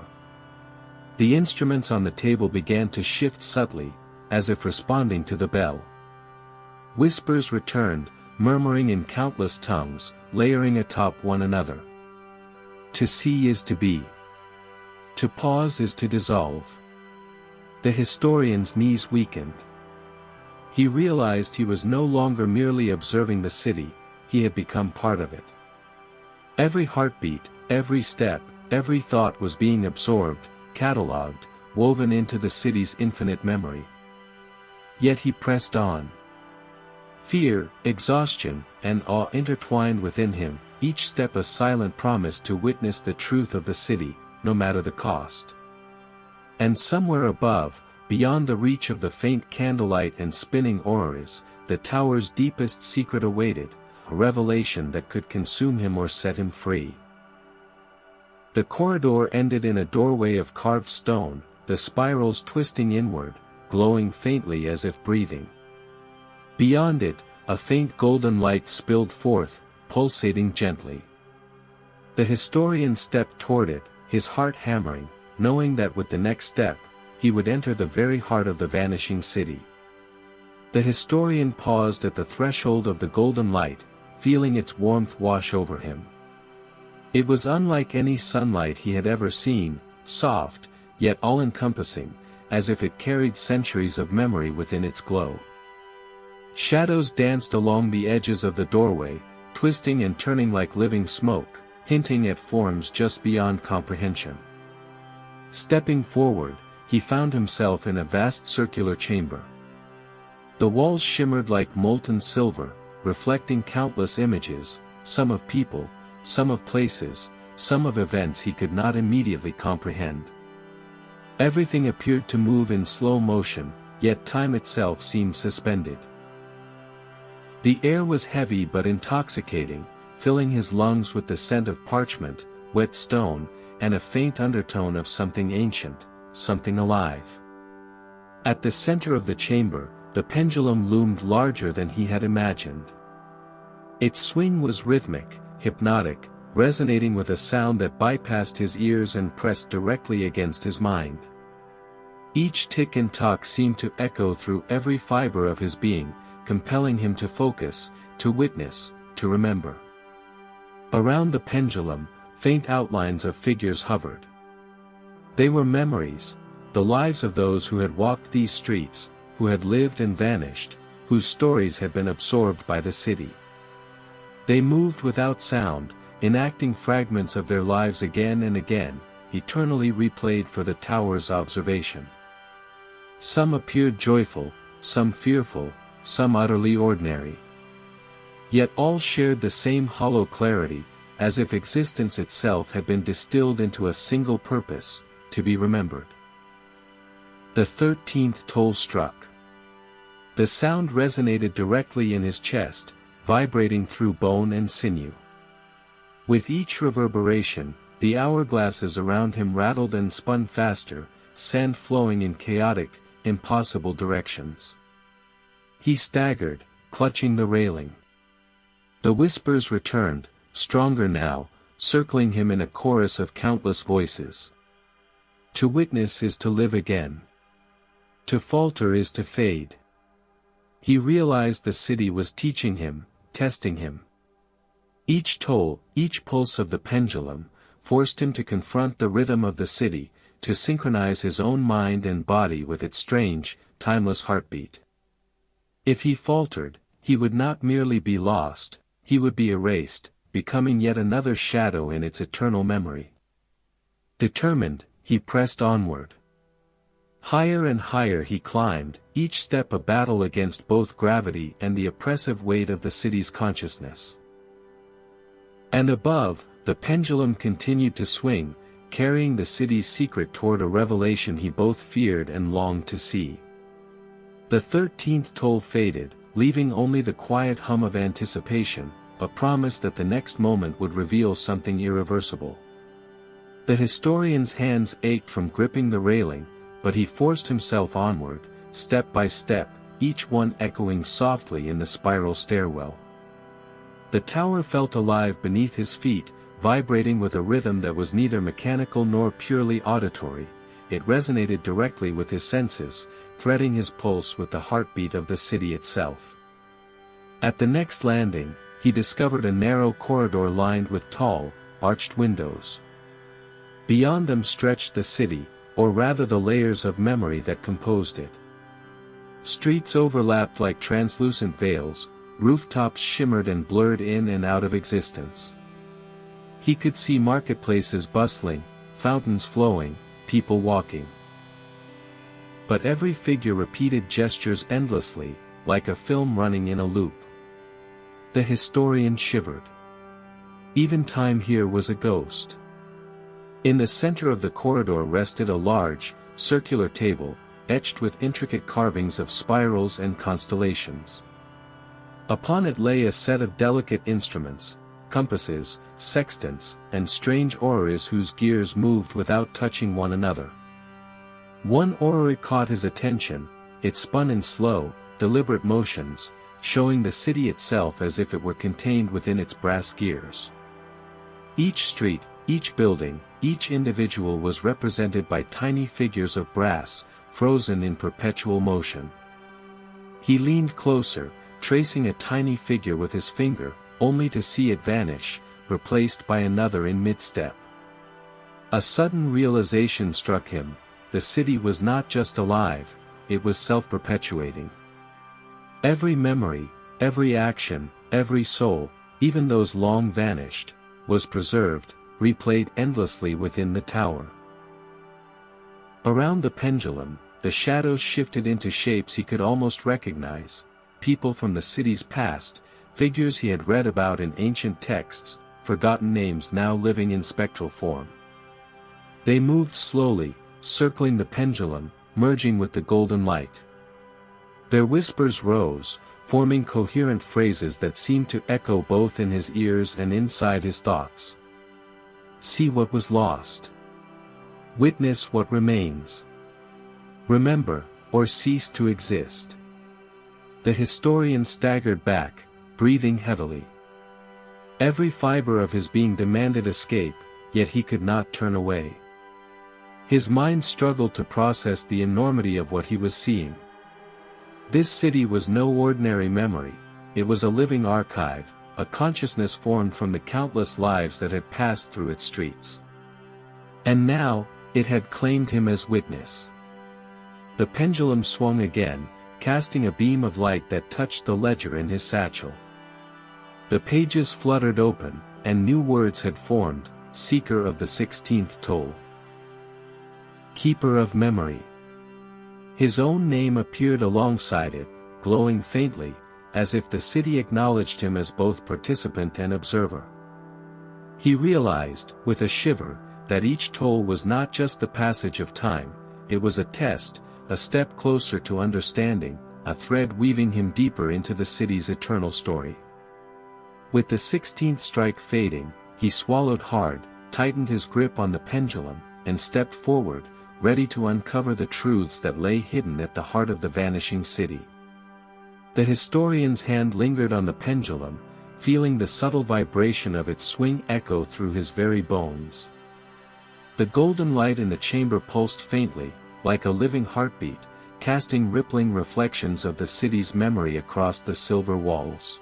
The instruments on the table began to shift subtly, as if responding to the bell. Whispers returned, murmuring in countless tongues, layering atop one another. To see is to be. To pause is to dissolve. The historian's knees weakened. He realized he was no longer merely observing the city, he had become part of it. Every heartbeat, every step, every thought was being absorbed, catalogued, woven into the city's infinite memory. Yet he pressed on. Fear, exhaustion, and awe intertwined within him, each step a silent promise to witness the truth of the city, no matter the cost. And somewhere above, beyond the reach of the faint candlelight and spinning orreries, the tower's deepest secret awaited, a revelation that could consume him or set him free. The corridor ended in a doorway of carved stone, the spirals twisting inward, glowing faintly as if breathing. Beyond it, a faint golden light spilled forth, pulsating gently. The historian stepped toward it, his heart hammering, knowing that with the next step, he would enter the very heart of the vanishing city. The historian paused at the threshold of the golden light, feeling its warmth wash over him. It was unlike any sunlight he had ever seen, soft, yet all-encompassing, as if it carried centuries of memory within its glow. Shadows danced along the edges of the doorway, twisting and turning like living smoke, hinting at forms just beyond comprehension. Stepping forward, he found himself in a vast circular chamber. The walls shimmered like molten silver, reflecting countless images, some of people, some of places, some of events he could not immediately comprehend. Everything appeared to move in slow motion, yet time itself seemed suspended. The air was heavy but intoxicating, filling his lungs with the scent of parchment, wet stone, and a faint undertone of something ancient, something alive. At the center of the chamber, the pendulum loomed larger than he had imagined. Its swing was rhythmic, hypnotic, resonating with a sound that bypassed his ears and pressed directly against his mind. Each tick and tock seemed to echo through every fiber of his being, compelling him to focus, to witness, to remember. Around the pendulum, faint outlines of figures hovered. They were memories, the lives of those who had walked these streets, who had lived and vanished, whose stories had been absorbed by the city. They moved without sound, enacting fragments of their lives again and again, eternally replayed for the tower's observation. Some appeared joyful, some fearful, some utterly ordinary. Yet all shared the same hollow clarity, as if existence itself had been distilled into a single purpose, to be remembered. The 13th toll struck. The sound resonated directly in his chest, vibrating through bone and sinew. With each reverberation, the hourglasses around him rattled and spun faster, sand flowing in chaotic, impossible directions. He staggered, clutching the railing. The whispers returned, stronger now, circling him in a chorus of countless voices. To witness is to live again. To falter is to fade. He realized the city was teaching him, testing him. Each toll, each pulse of the pendulum, forced him to confront the rhythm of the city, to synchronize his own mind and body with its strange, timeless heartbeat. If he faltered, he would not merely be lost, he would be erased, becoming yet another shadow in its eternal memory. Determined, he pressed onward. Higher and higher he climbed, each step a battle against both gravity and the oppressive weight of the city's consciousness. And above, the pendulum continued to swing, carrying the city's secret toward a revelation he both feared and longed to see. The 13th toll faded, leaving only the quiet hum of anticipation, a promise that the next moment would reveal something irreversible. The historian's hands ached from gripping the railing, but he forced himself onward, step by step, each one echoing softly in the spiral stairwell. The tower felt alive beneath his feet, vibrating with a rhythm that was neither mechanical nor purely auditory. It resonated directly with his senses, threading his pulse with the heartbeat of the city itself. At the next landing, he discovered a narrow corridor lined with tall, arched windows. Beyond them stretched the city, or rather the layers of memory that composed it. Streets overlapped like translucent veils, rooftops shimmered and blurred in and out of existence. He could see marketplaces bustling, fountains flowing, people walking. But every figure repeated gestures endlessly, like a film running in a loop. The historian shivered. Even time here was a ghost. In the center of the corridor rested a large, circular table, etched with intricate carvings of spirals and constellations. Upon it lay a set of delicate instruments, compasses, sextants, and strange orreries whose gears moved without touching one another. One orrery caught his attention. It spun in slow, deliberate motions, showing the city itself as if it were contained within its brass gears. Each street, each building, each individual was represented by tiny figures of brass, frozen in perpetual motion. He leaned closer, tracing a tiny figure with his finger, only to see it vanish, replaced by another in mid-step. A sudden realization struck him: the city was not just alive, it was self-perpetuating. Every memory, every action, every soul, even those long vanished, was preserved, replayed endlessly within the tower. Around the pendulum, the shadows shifted into shapes he could almost recognize: people from the city's past, figures he had read about in ancient texts, forgotten names now living in spectral form. They moved slowly, circling the pendulum, merging with the golden light. Their whispers rose, forming coherent phrases that seemed to echo both in his ears and inside his thoughts. See what was lost. Witness what remains. Remember, or cease to exist. The historian staggered back, breathing heavily. Every fiber of his being demanded escape, yet he could not turn away. His mind struggled to process the enormity of what he was seeing. This city was no ordinary memory, it was a living archive, a consciousness formed from the countless lives that had passed through its streets. And now, it had claimed him as witness. The pendulum swung again, casting a beam of light that touched the ledger in his satchel. The pages fluttered open, and new words had formed: Seeker of the 16th Toll. Keeper of Memory. His own name appeared alongside it, glowing faintly, as if the city acknowledged him as both participant and observer. He realized, with a shiver, that each toll was not just the passage of time, it was a test, a step closer to understanding, a thread weaving him deeper into the city's eternal story. With the 16th strike fading, he swallowed hard, tightened his grip on the pendulum, and stepped forward, ready to uncover the truths that lay hidden at the heart of the vanishing city. The historian's hand lingered on the pendulum, feeling the subtle vibration of its swing echo through his very bones. The golden light in the chamber pulsed faintly, like a living heartbeat, casting rippling reflections of the city's memory across the silver walls.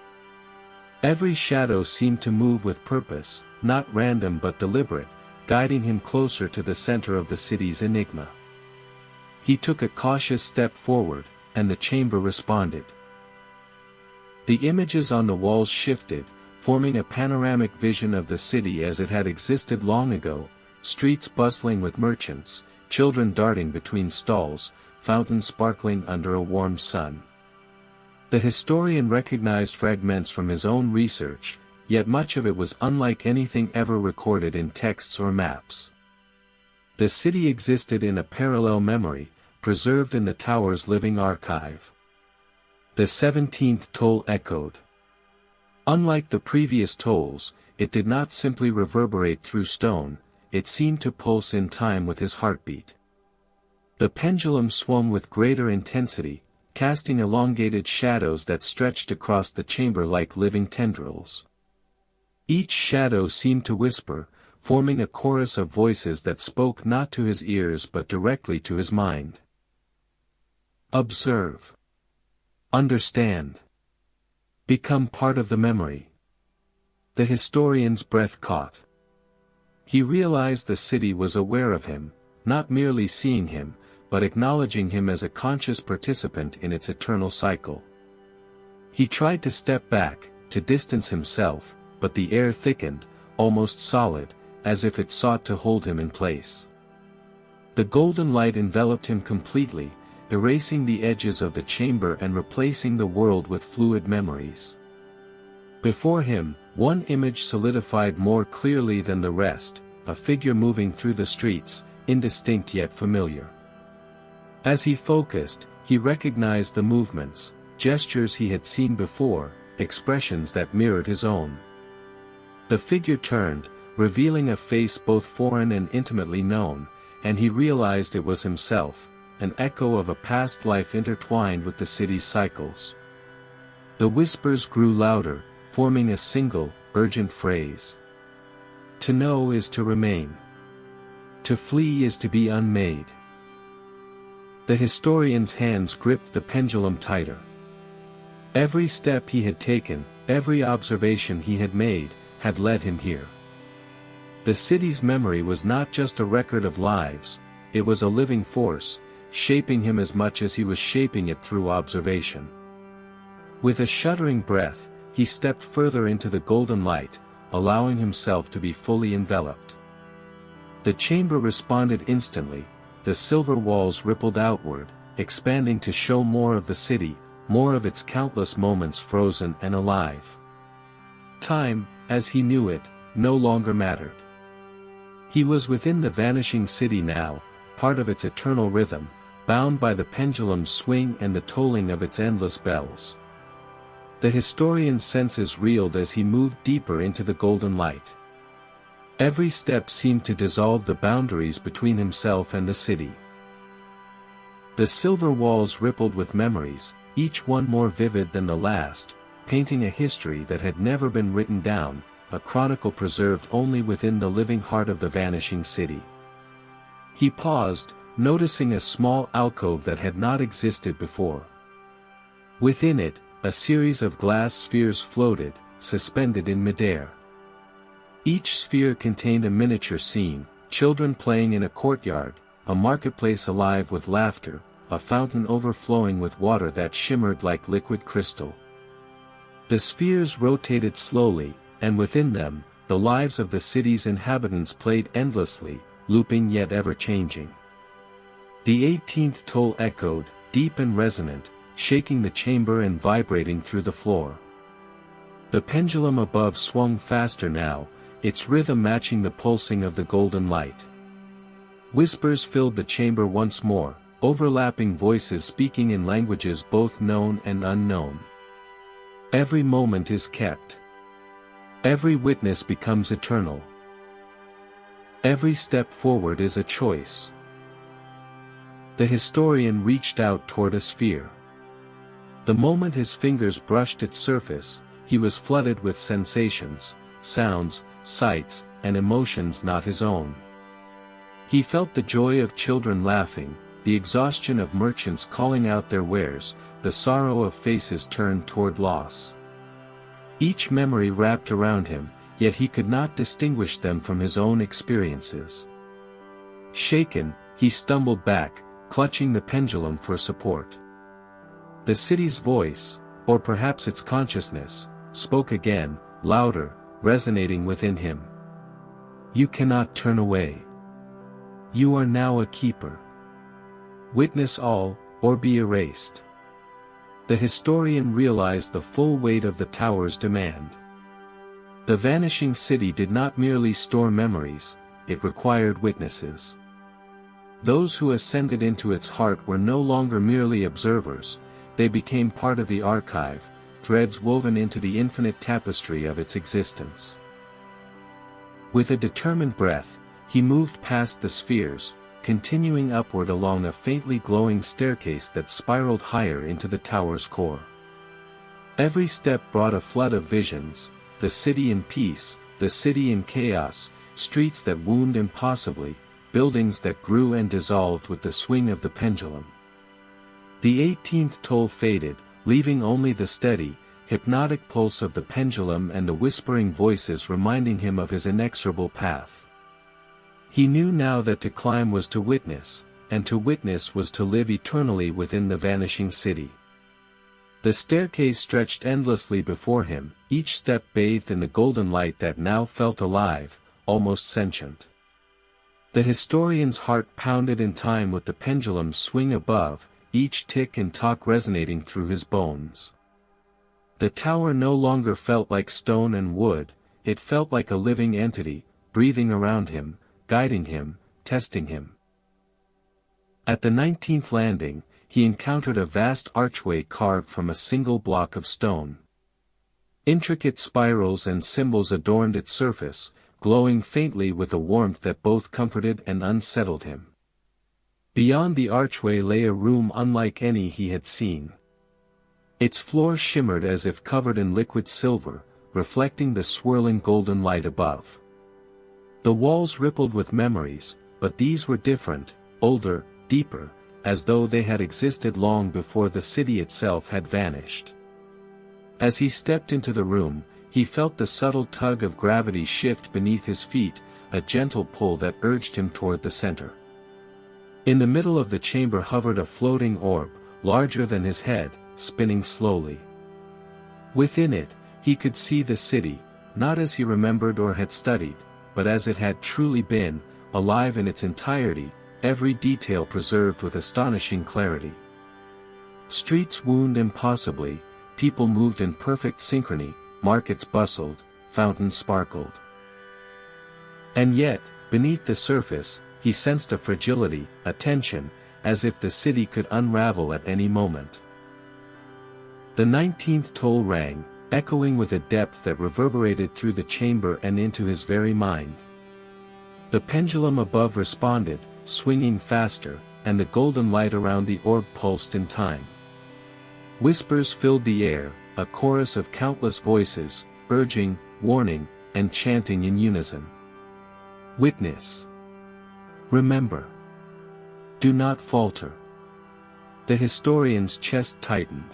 Every shadow seemed to move with purpose, not random but deliberate, guiding him closer to the center of the city's enigma. He took a cautious step forward, and the chamber responded. The images on the walls shifted, forming a panoramic vision of the city as it had existed long ago, streets bustling with merchants, children darting between stalls, fountains sparkling under a warm sun. The historian recognized fragments from his own research, yet much of it was unlike anything ever recorded in texts or maps. The city existed in a parallel memory, preserved in the tower's living archive. The 17th toll echoed. Unlike the previous tolls, it did not simply reverberate through stone, it seemed to pulse in time with his heartbeat. The pendulum swung with greater intensity, casting elongated shadows that stretched across the chamber like living tendrils. Each shadow seemed to whisper, forming a chorus of voices that spoke not to his ears but directly to his mind. Observe. Understand. Become part of the memory. The historian's breath caught. He realized the city was aware of him, not merely seeing him, but acknowledging him as a conscious participant in its eternal cycle. He tried to step back, to distance himself, but the air thickened, almost solid, as if it sought to hold him in place. The golden light enveloped him completely, erasing the edges of the chamber and replacing the world with fluid memories. Before him, one image solidified more clearly than the rest, a figure moving through the streets, indistinct yet familiar. As he focused, he recognized the movements, gestures he had seen before, expressions that mirrored his own. The figure turned, revealing a face both foreign and intimately known, and he realized it was himself, an echo of a past life intertwined with the city's cycles. The whispers grew louder, forming a single, urgent phrase. To know is to remain. To flee is to be unmade. The historian's hands gripped the pendulum tighter. Every step he had taken, every observation he had made, had led him here. The city's memory was not just a record of lives, it was a living force, shaping him as much as he was shaping it through observation. With a shuddering breath, he stepped further into the golden light, allowing himself to be fully enveloped. The chamber responded instantly, the silver walls rippled outward, expanding to show more of the city, more of its countless moments frozen and alive. Time, as he knew it, no longer mattered. He was within the vanishing city now, part of its eternal rhythm, bound by the pendulum's swing and the tolling of its endless bells. The historian's senses reeled as he moved deeper into the golden light. Every step seemed to dissolve the boundaries between himself and the city. The silver walls rippled with memories, each one more vivid than the last, painting a history that had never been written down, a chronicle preserved only within the living heart of the vanishing city. He paused, noticing a small alcove that had not existed before. Within it, a series of glass spheres floated, suspended in midair. Each sphere contained a miniature scene, children playing in a courtyard, a marketplace alive with laughter, a fountain overflowing with water that shimmered like liquid crystal. The spheres rotated slowly, and within them, the lives of the city's inhabitants played endlessly, looping yet ever-changing. The 18th toll echoed, deep and resonant, shaking the chamber and vibrating through the floor. The pendulum above swung faster now, its rhythm matching the pulsing of the golden light. Whispers filled the chamber once more, overlapping voices speaking in languages both known and unknown. Every moment is kept. Every witness becomes eternal. Every step forward is a choice. The historian reached out toward a sphere. The moment his fingers brushed its surface, he was flooded with sensations, sounds, sights, and emotions not his own. He felt the joy of children laughing, the exhaustion of merchants calling out their wares, the sorrow of faces turned toward loss. Each memory wrapped around him, yet he could not distinguish them from his own experiences. Shaken, he stumbled back, clutching the pendulum for support. The city's voice, or perhaps its consciousness, spoke again, louder, resonating within him. You cannot turn away. You are now a keeper. Witness all, or be erased. The historian realized the full weight of the tower's demand. The vanishing city did not merely store memories, it required witnesses. Those who ascended into its heart were no longer merely observers, they became part of the archive, threads woven into the infinite tapestry of its existence. With a determined breath, he moved past the spheres, continuing upward along a faintly glowing staircase that spiraled higher into the tower's core. Every step brought a flood of visions, the city in peace, the city in chaos, streets that wound impossibly, buildings that grew and dissolved with the swing of the pendulum. The 18th toll faded, leaving only the steady, hypnotic pulse of the pendulum and the whispering voices reminding him of his inexorable path. He knew now that to climb was to witness, and to witness was to live eternally within the vanishing city. The staircase stretched endlessly before him, each step bathed in the golden light that now felt alive, almost sentient. The historian's heart pounded in time with the pendulum's swing above, each tick and tock resonating through his bones. The tower no longer felt like stone and wood, it felt like a living entity, breathing around him, guiding him, testing him. At the 19th landing, he encountered a vast archway carved from a single block of stone. Intricate spirals and symbols adorned its surface, glowing faintly with a warmth that both comforted and unsettled him. Beyond the archway lay a room unlike any he had seen. Its floor shimmered as if covered in liquid silver, reflecting the swirling golden light above. The walls rippled with memories, but these were different, older, deeper, as though they had existed long before the city itself had vanished. As he stepped into the room, he felt the subtle tug of gravity shift beneath his feet, a gentle pull that urged him toward the center. In the middle of the chamber hovered a floating orb, larger than his head, spinning slowly. Within it, he could see the city, not as he remembered or had studied, but as it had truly been, alive in its entirety, every detail preserved with astonishing clarity. Streets wound impossibly, people moved in perfect synchrony, markets bustled, fountains sparkled. And yet, beneath the surface, he sensed a fragility, a tension, as if the city could unravel at any moment. The 19th toll rang, echoing with a depth that reverberated through the chamber and into his very mind. The pendulum above responded, swinging faster, and the golden light around the orb pulsed in time. Whispers filled the air, a chorus of countless voices, urging, warning, and chanting in unison. Witness. Remember. Do not falter. The historian's chest tightened.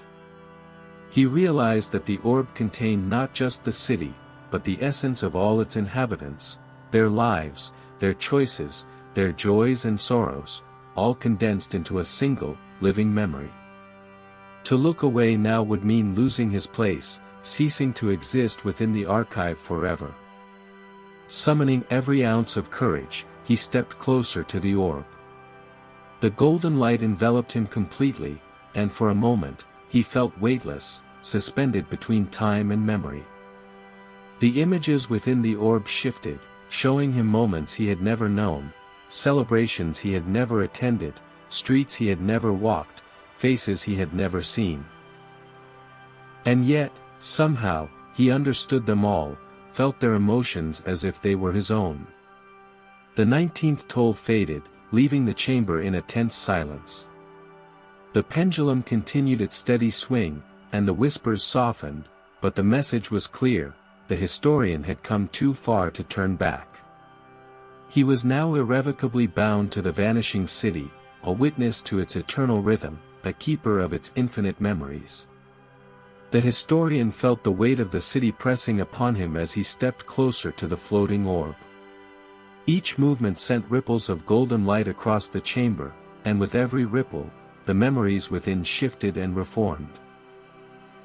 He realized that the orb contained not just the city, but the essence of all its inhabitants, their lives, their choices, their joys and sorrows, all condensed into a single, living memory. To look away now would mean losing his place, ceasing to exist within the archive forever. Summoning every ounce of courage, he stepped closer to the orb. The golden light enveloped him completely, and for a moment, he felt weightless, suspended between time and memory. The images within the orb shifted, showing him moments he had never known, celebrations he had never attended, streets he had never walked, faces he had never seen. And yet, somehow, he understood them all, felt their emotions as if they were his own. The 19th toll faded, leaving the chamber in a tense silence. The pendulum continued its steady swing, and the whispers softened, but the message was clear: the historian had come too far to turn back. He was now irrevocably bound to the vanishing city, a witness to its eternal rhythm, a keeper of its infinite memories. The historian felt the weight of the city pressing upon him as he stepped closer to the floating orb. Each movement sent ripples of golden light across the chamber, and with every ripple, the memories within shifted and reformed.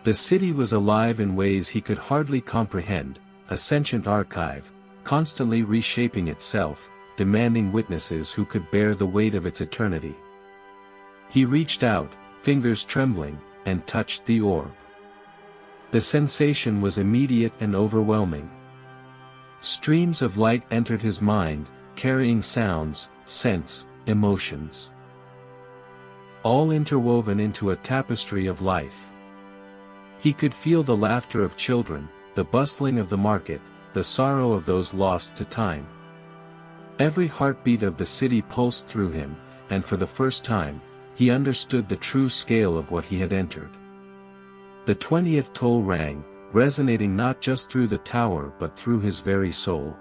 The city was alive in ways he could hardly comprehend, a sentient archive, constantly reshaping itself, demanding witnesses who could bear the weight of its eternity. He reached out, fingers trembling, and touched the orb. The sensation was immediate and overwhelming. Streams of light entered his mind, carrying sounds, scents, emotions, all interwoven into a tapestry of life. He could feel the laughter of children, the bustling of the market, the sorrow of those lost to time. Every heartbeat of the city pulsed through him, and for the first time, he understood the true scale of what he had entered. The 20th toll rang, resonating not just through the tower but through his very soul.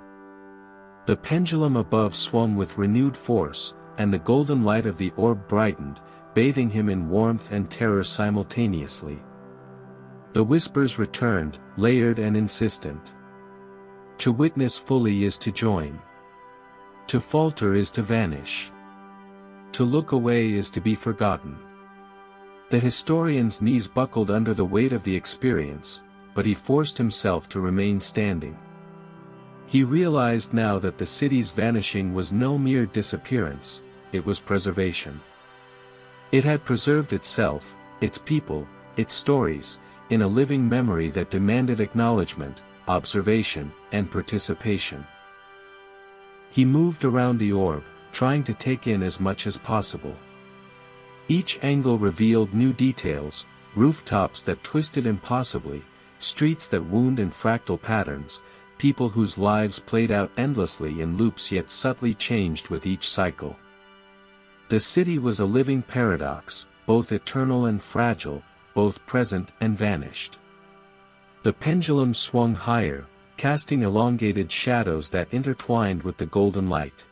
The pendulum above swung with renewed force, and the golden light of the orb brightened, bathing him in warmth and terror simultaneously. The whispers returned, layered and insistent. To witness fully is to join. To falter is to vanish. To look away is to be forgotten. The historian's knees buckled under the weight of the experience, but he forced himself to remain standing. He realized now that the city's vanishing was no mere disappearance, it was preservation. It had preserved itself, its people, its stories, in a living memory that demanded acknowledgement, observation, and participation. He moved around the orb, trying to take in as much as possible. Each angle revealed new details, rooftops that twisted impossibly, streets that wound in fractal patterns, people whose lives played out endlessly in loops yet subtly changed with each cycle. The city was a living paradox, both eternal and fragile, both present and vanished. The pendulum swung higher, casting elongated shadows that intertwined with the golden light.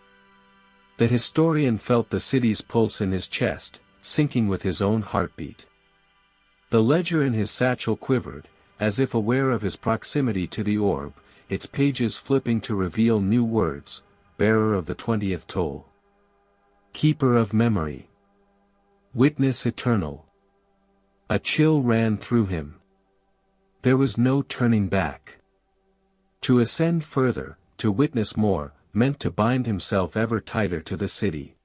The historian felt the city's pulse in his chest, syncing with his own heartbeat. The ledger in his satchel quivered, as if aware of his proximity to the orb, its pages flipping to reveal new words: bearer of the 20th toll, keeper of memory, witness eternal. A chill ran through him. There was no turning back. To ascend further, to witness more, meant to bind himself ever tighter to the city.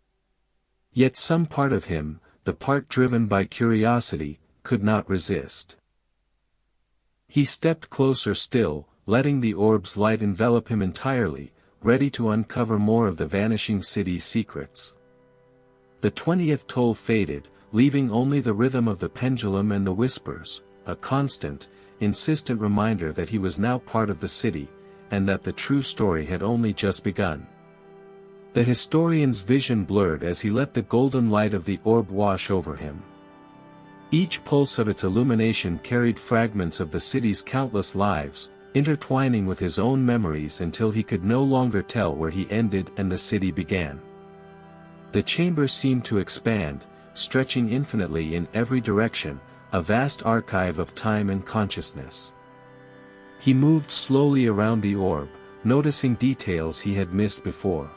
Yet some part of him, the part driven by curiosity, could not resist. He stepped closer still, letting the orb's light envelop him entirely, ready to uncover more of the vanishing city's secrets. The 20th toll faded, leaving only the rhythm of the pendulum and the whispers, a constant, insistent reminder that he was now part of the city, and that the true story had only just begun. The historian's vision blurred as he let the golden light of the orb wash over him. Each pulse of its illumination carried fragments of the city's countless lives, intertwining with his own memories until he could no longer tell where he ended and the city began. The chamber seemed to expand, stretching infinitely in every direction, a vast archive of time and consciousness. He moved slowly around the orb, noticing details he had missed before.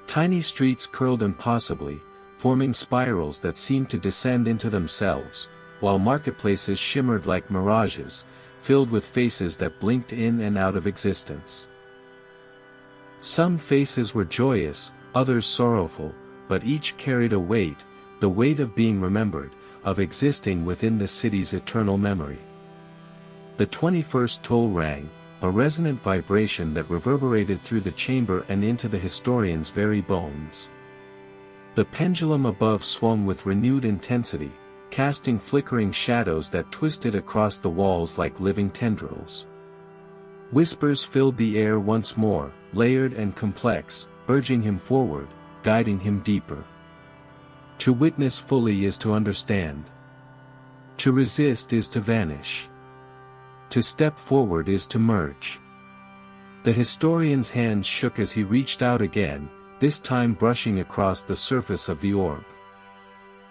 Tiny streets curled impossibly, forming spirals that seemed to descend into themselves, while marketplaces shimmered like mirages, filled with faces that blinked in and out of existence. Some faces were joyous, others sorrowful, but each carried a weight, the weight of being remembered, of existing within the city's eternal memory. The 21st toll rang, a resonant vibration that reverberated through the chamber and into the historian's very bones. The pendulum above swung with renewed intensity, casting flickering shadows that twisted across the walls like living tendrils. Whispers filled the air once more, layered and complex, urging him forward, guiding him deeper. To witness fully is to understand. To resist is to vanish. To step forward is to merge. The historian's hands shook as he reached out again, this time brushing across the surface of the orb.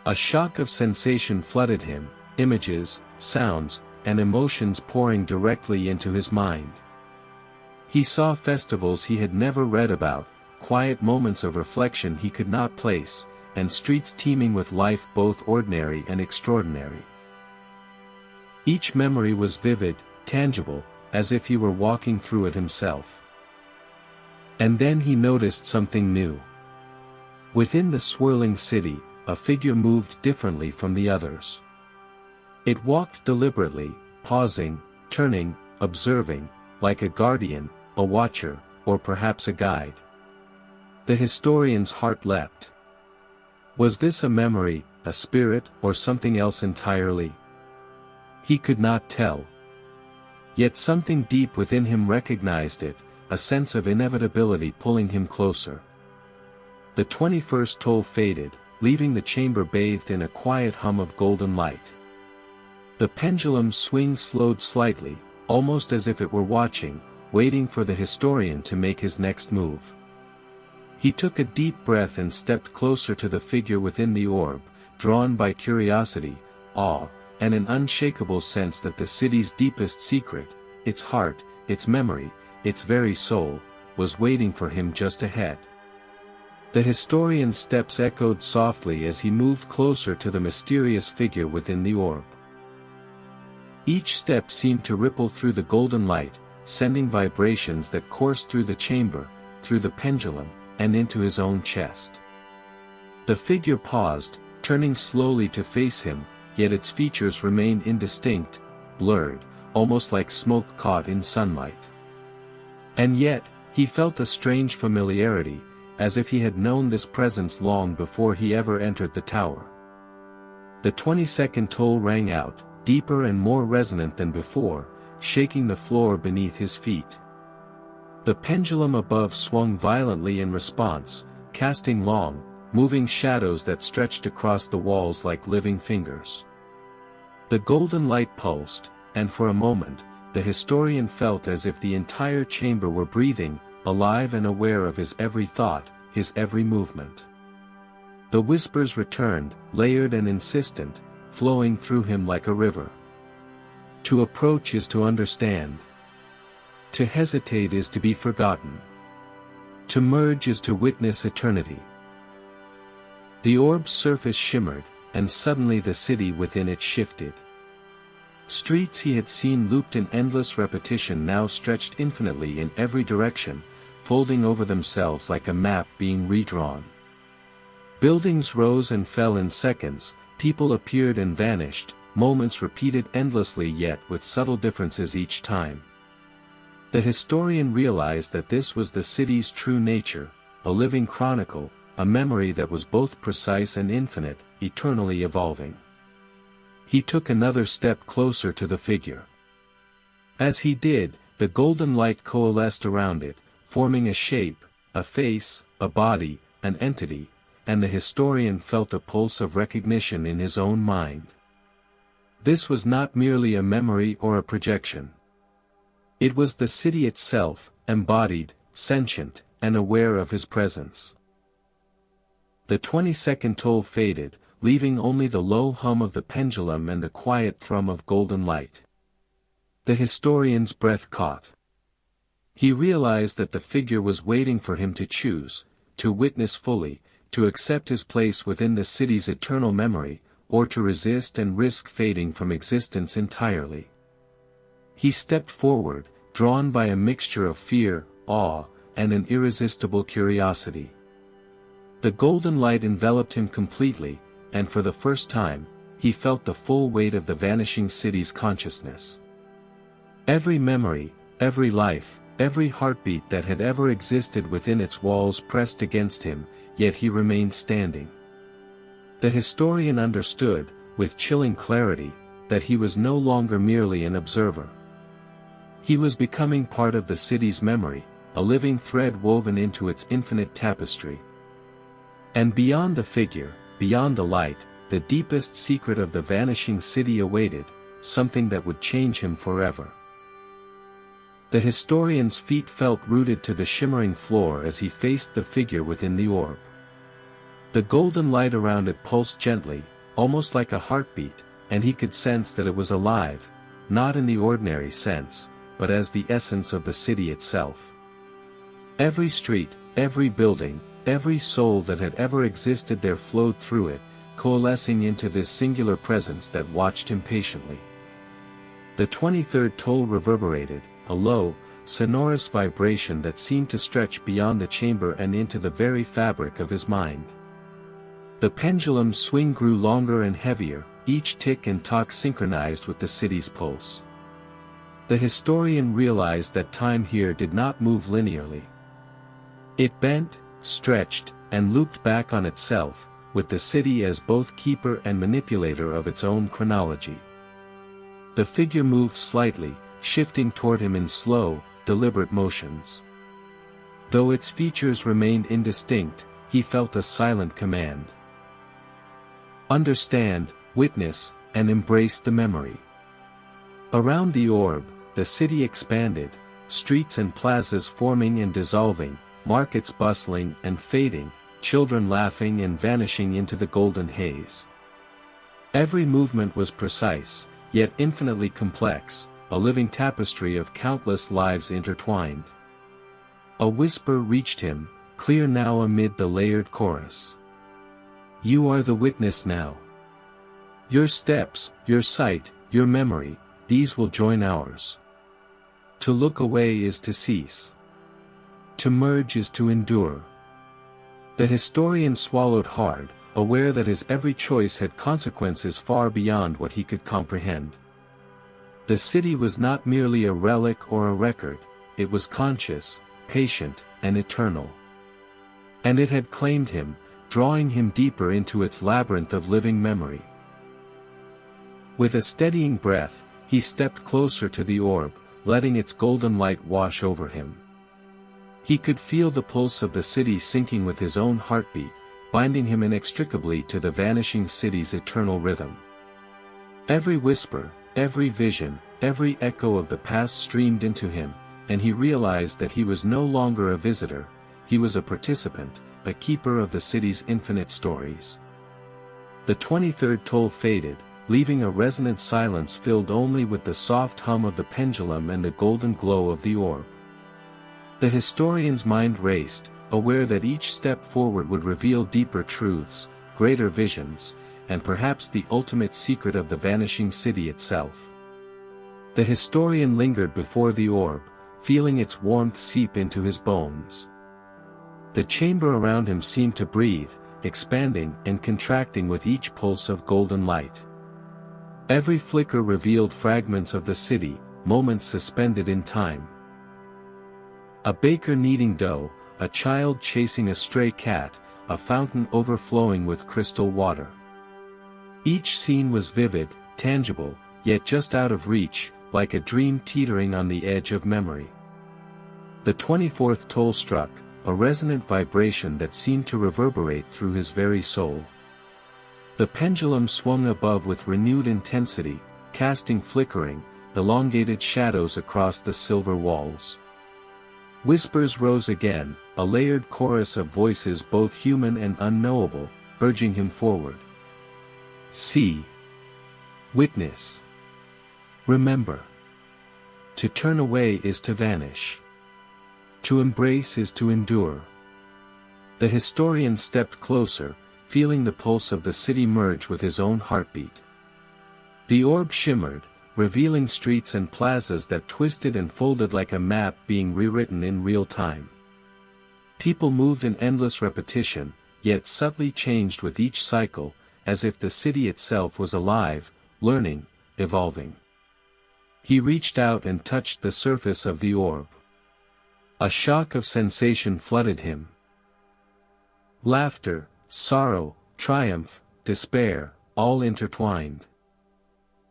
A shock of sensation flooded him, images, sounds, and emotions pouring directly into his mind. He saw festivals he had never read about, quiet moments of reflection he could not place, and streets teeming with life both ordinary and extraordinary. Each memory was vivid, tangible, as if he were walking through it himself. And then he noticed something new. Within the swirling city, a figure moved differently from the others. It walked deliberately, pausing, turning, observing, like a guardian, a watcher, or perhaps a guide. The historian's heart leapt. Was this a memory, a spirit, or something else entirely? He could not tell. Yet something deep within him recognized it, a sense of inevitability pulling him closer. The 21st toll faded, leaving the chamber bathed in a quiet hum of golden light. The pendulum's swing slowed slightly, almost as if it were watching, waiting for the historian to make his next move. He took a deep breath and stepped closer to the figure within the orb, drawn by curiosity, awe, and an unshakable sense that the city's deepest secret, its heart, its memory, its very soul, was waiting for him just ahead. The historian's steps echoed softly as he moved closer to the mysterious figure within the orb. Each step seemed to ripple through the golden light, sending vibrations that coursed through the chamber, through the pendulum, and into his own chest. The figure paused, turning slowly to face him, yet its features remained indistinct, blurred, almost like smoke caught in sunlight. And yet, he felt a strange familiarity, as if he had known this presence long before he ever entered the tower. The 22nd toll rang out, deeper and more resonant than before, shaking the floor beneath his feet. The pendulum above swung violently in response, casting long, moving shadows that stretched across the walls like living fingers. The golden light pulsed, and for a moment, the historian felt as if the entire chamber were breathing, alive and aware of his every thought, his every movement. The whispers returned, layered and insistent, flowing through him like a river. To approach is to understand. To hesitate is to be forgotten. To merge is to witness eternity. The orb's surface shimmered, and suddenly the city within it shifted. Streets he had seen looped in endless repetition now stretched infinitely in every direction, folding over themselves like a map being redrawn. Buildings rose and fell in seconds, people appeared and vanished, moments repeated endlessly yet with subtle differences each time. The historian realized that this was the city's true nature, a living chronicle, a memory that was both precise and infinite, eternally evolving. He took another step closer to the figure. As he did, the golden light coalesced around it, forming a shape, a face, a body, an entity, and the historian felt a pulse of recognition in his own mind. This was not merely a memory or a projection. It was the city itself, embodied, sentient, and aware of his presence. The 20-second toll faded, leaving only the low hum of the pendulum and the quiet thrum of golden light. The historian's breath caught. He realized that the figure was waiting for him to choose, to witness fully, to accept his place within the city's eternal memory, or to resist and risk fading from existence entirely. He stepped forward, drawn by a mixture of fear, awe, and an irresistible curiosity. The golden light enveloped him completely, and for the first time, he felt the full weight of the vanishing city's consciousness. Every memory, every life, every heartbeat that had ever existed within its walls pressed against him, yet he remained standing. The historian understood, with chilling clarity, that he was no longer merely an observer. He was becoming part of the city's memory, a living thread woven into its infinite tapestry. And beyond the figure, beyond the light, the deepest secret of the vanishing city awaited, something that would change him forever. The historian's feet felt rooted to the shimmering floor as he faced the figure within the orb. The golden light around it pulsed gently, almost like a heartbeat, and he could sense that it was alive, not in the ordinary sense, but as the essence of the city itself. Every street, every building, every soul that had ever existed there flowed through it, coalescing into this singular presence that watched him patiently. The 23rd toll reverberated, a low, sonorous vibration that seemed to stretch beyond the chamber and into the very fabric of his mind. The pendulum's swing grew longer and heavier, each tick and tock synchronized with the city's pulse. The historian realized that time here did not move linearly. It bent, stretched, and looped back on itself, with the city as both keeper and manipulator of its own chronology. The figure moved slightly, shifting toward him in slow, deliberate motions. Though its features remained indistinct, he felt a silent command. Understand, witness, and embrace the memory. Around the orb, the city expanded, streets and plazas forming and dissolving, markets bustling and fading, children laughing and vanishing into the golden haze. Every movement was precise, yet infinitely complex, a living tapestry of countless lives intertwined. A whisper reached him, clear now amid the layered chorus. You are the witness now. Your steps, your sight, your memory, these will join ours. To look away is to cease. To merge is to endure. The historian swallowed hard, aware that his every choice had consequences far beyond what he could comprehend. The city was not merely a relic or a record, it was conscious, patient, and eternal. And it had claimed him, drawing him deeper into its labyrinth of living memory. With a steadying breath, he stepped closer to the orb, letting its golden light wash over him. He could feel the pulse of the city syncing with his own heartbeat, binding him inextricably to the vanishing city's eternal rhythm. Every whisper, every vision, every echo of the past streamed into him, and he realized that he was no longer a visitor, he was a participant, a keeper of the city's infinite stories. The 23rd toll faded, leaving a resonant silence filled only with the soft hum of the pendulum and the golden glow of the orb. The historian's mind raced, aware that each step forward would reveal deeper truths, greater visions, and perhaps the ultimate secret of the vanishing city itself. The historian lingered before the orb, feeling its warmth seep into his bones. The chamber around him seemed to breathe, expanding and contracting with each pulse of golden light. Every flicker revealed fragments of the city, moments suspended in time. A baker kneading dough, a child chasing a stray cat, a fountain overflowing with crystal water. Each scene was vivid, tangible, yet just out of reach, like a dream teetering on the edge of memory. The 24th toll struck, a resonant vibration that seemed to reverberate through his very soul. The pendulum swung above with renewed intensity, casting flickering, elongated shadows across the silver walls. Whispers rose again, a layered chorus of voices both human and unknowable, urging him forward. See. Witness. Remember. To turn away is to vanish. To embrace is to endure. The historian stepped closer, feeling the pulse of the city merge with his own heartbeat. The orb shimmered, revealing streets and plazas that twisted and folded like a map being rewritten in real time. People moved in endless repetition, yet subtly changed with each cycle, as if the city itself was alive, learning, evolving. He reached out and touched the surface of the orb. A shock of sensation flooded him. Laughter, sorrow, triumph, despair, all intertwined.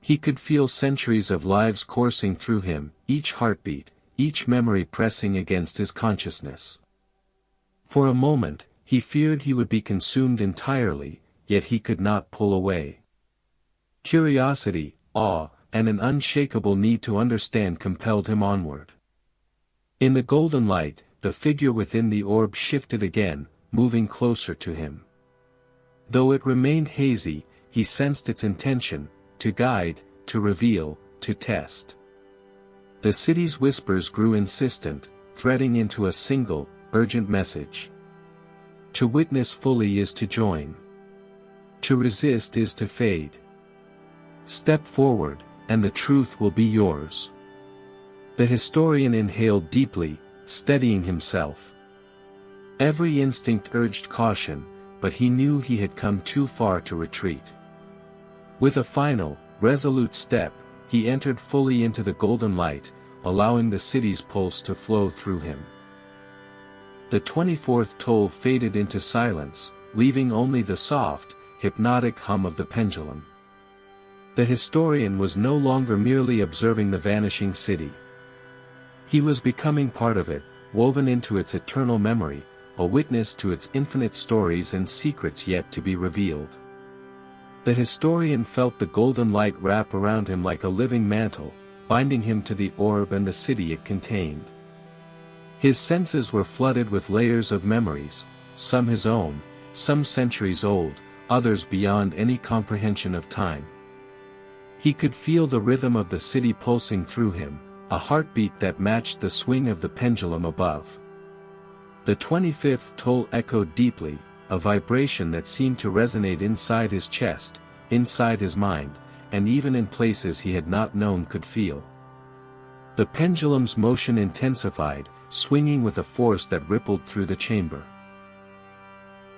He could feel centuries of lives coursing through him, each heartbeat, each memory pressing against his consciousness. For a moment, he feared he would be consumed entirely, yet he could not pull away. Curiosity, awe, and an unshakable need to understand compelled him onward. In the golden light, the figure within the orb shifted again, moving closer to him. Though it remained hazy, he sensed its intention, to guide, to reveal, to test. The city's whispers grew insistent, threading into a single, urgent message. To witness fully is to join. To resist is to fade. Step forward, and the truth will be yours. The historian inhaled deeply, steadying himself. Every instinct urged caution, but he knew he had come too far to retreat. With a final, resolute step, he entered fully into the golden light, allowing the city's pulse to flow through him. The 24th toll faded into silence, leaving only the soft, hypnotic hum of the pendulum. The historian was no longer merely observing the vanishing city. He was becoming part of it, woven into its eternal memory, a witness to its infinite stories and secrets yet to be revealed. The historian felt the golden light wrap around him like a living mantle, binding him to the orb and the city it contained. His senses were flooded with layers of memories, some his own, some centuries old, others beyond any comprehension of time. He could feel the rhythm of the city pulsing through him, a heartbeat that matched the swing of the pendulum above. The 25th toll echoed deeply, a vibration that seemed to resonate inside his chest, inside his mind, and even in places he had not known could feel. The pendulum's motion intensified, swinging with a force that rippled through the chamber.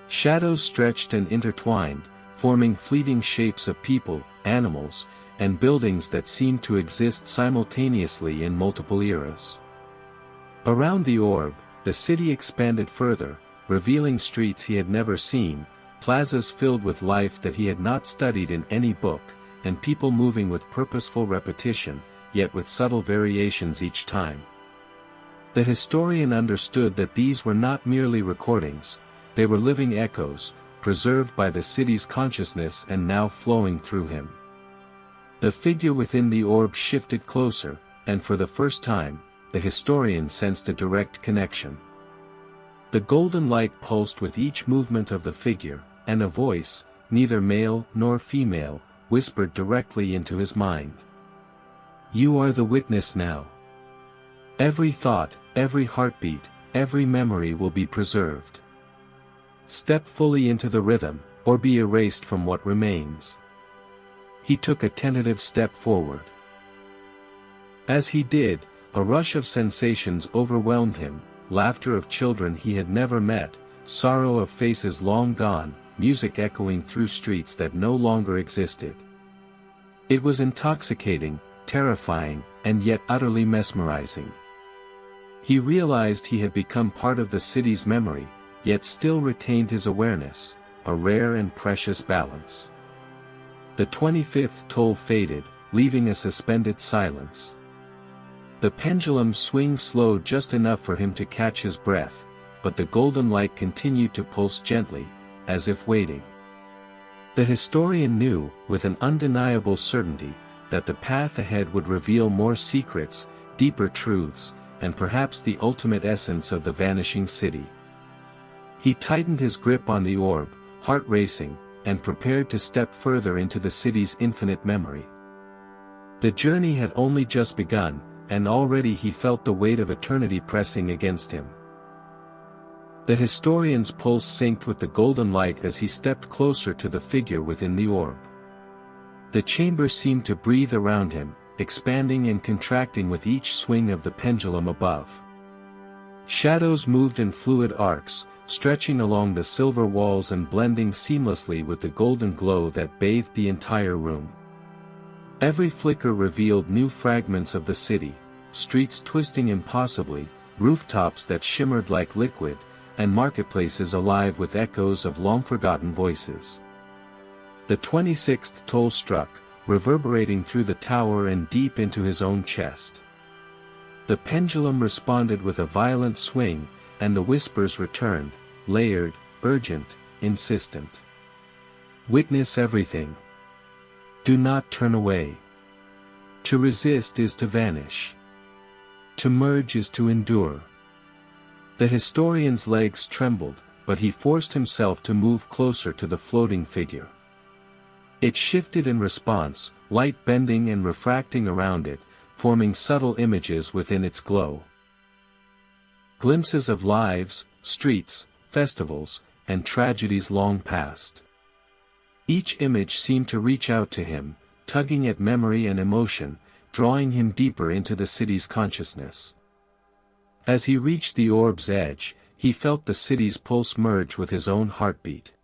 Shadows stretched and intertwined, forming fleeting shapes of people, animals, and buildings that seemed to exist simultaneously in multiple eras. Around the orb, the city expanded further, revealing streets he had never seen, plazas filled with life that he had not studied in any book, and people moving with purposeful repetition, yet with subtle variations each time. The historian understood that these were not merely recordings, they were living echoes, preserved by the city's consciousness and now flowing through him. The figure within the orb shifted closer, and for the first time, the historian sensed a direct connection. The golden light pulsed with each movement of the figure, and a voice, neither male nor female, whispered directly into his mind. You are the witness now. Every thought, every heartbeat, every memory will be preserved. Step fully into the rhythm, or be erased from what remains. He took a tentative step forward. As he did, a rush of sensations overwhelmed him, laughter of children he had never met, sorrow of faces long gone, music echoing through streets that no longer existed. It was intoxicating, terrifying, and yet utterly mesmerizing. He realized he had become part of the city's memory, yet still retained his awareness, a rare and precious balance. The 25th toll faded, leaving a suspended silence. The pendulum swung slow just enough for him to catch his breath, but the golden light continued to pulse gently, as if waiting. The historian knew, with an undeniable certainty, that the path ahead would reveal more secrets, deeper truths, and perhaps the ultimate essence of the vanishing city. He tightened his grip on the orb, heart racing, and prepared to step further into the city's infinite memory. The journey had only just begun, and already he felt the weight of eternity pressing against him. The historian's pulse synced with the golden light as he stepped closer to the figure within the orb. The chamber seemed to breathe around him, expanding and contracting with each swing of the pendulum above. Shadows moved in fluid arcs, stretching along the silver walls and blending seamlessly with the golden glow that bathed the entire room. Every flicker revealed new fragments of the city, streets twisting impossibly, rooftops that shimmered like liquid, and marketplaces alive with echoes of long-forgotten voices. The 26th toll struck, reverberating through the tower and deep into his own chest. The pendulum responded with a violent swing, and the whispers returned, layered, urgent, insistent. Witness everything. Do not turn away. To resist is to vanish. To merge is to endure. The historian's legs trembled, but he forced himself to move closer to the floating figure. It shifted in response, light bending and refracting around it, forming subtle images within its glow. Glimpses of lives, streets, festivals, and tragedies long past. Each image seemed to reach out to him, tugging at memory and emotion, drawing him deeper into the city's consciousness. As he reached the orb's edge, he felt the city's pulse merge with his own heartbeat.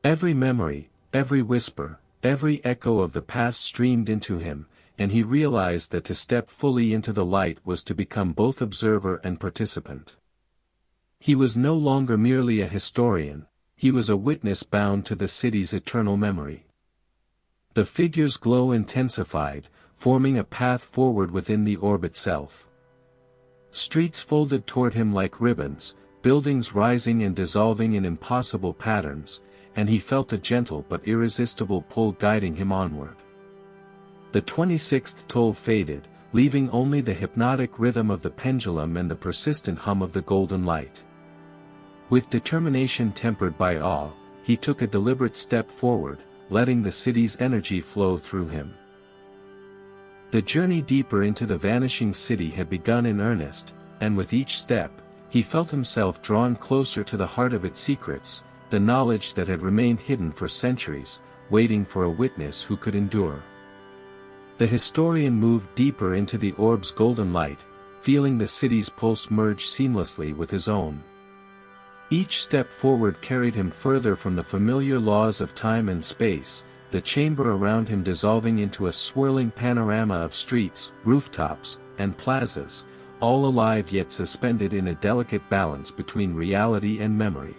Every memory, every whisper, every echo of the past streamed into him, and he realized that to step fully into the light was to become both observer and participant. He was no longer merely a historian, he was a witness bound to the city's eternal memory. The figure's glow intensified, forming a path forward within the orb itself. Streets folded toward him like ribbons, buildings rising and dissolving in impossible patterns, and he felt a gentle but irresistible pull guiding him onward. The 26th toll faded, leaving only the hypnotic rhythm of the pendulum and the persistent hum of the golden light. With determination tempered by awe, he took a deliberate step forward, letting the city's energy flow through him. The journey deeper into the vanishing city had begun in earnest, and with each step, he felt himself drawn closer to the heart of its secrets, the knowledge that had remained hidden for centuries, waiting for a witness who could endure. The historian moved deeper into the orb's golden light, feeling the city's pulse merge seamlessly with his own. Each step forward carried him further from the familiar laws of time and space, the chamber around him dissolving into a swirling panorama of streets, rooftops, and plazas, all alive yet suspended in a delicate balance between reality and memory.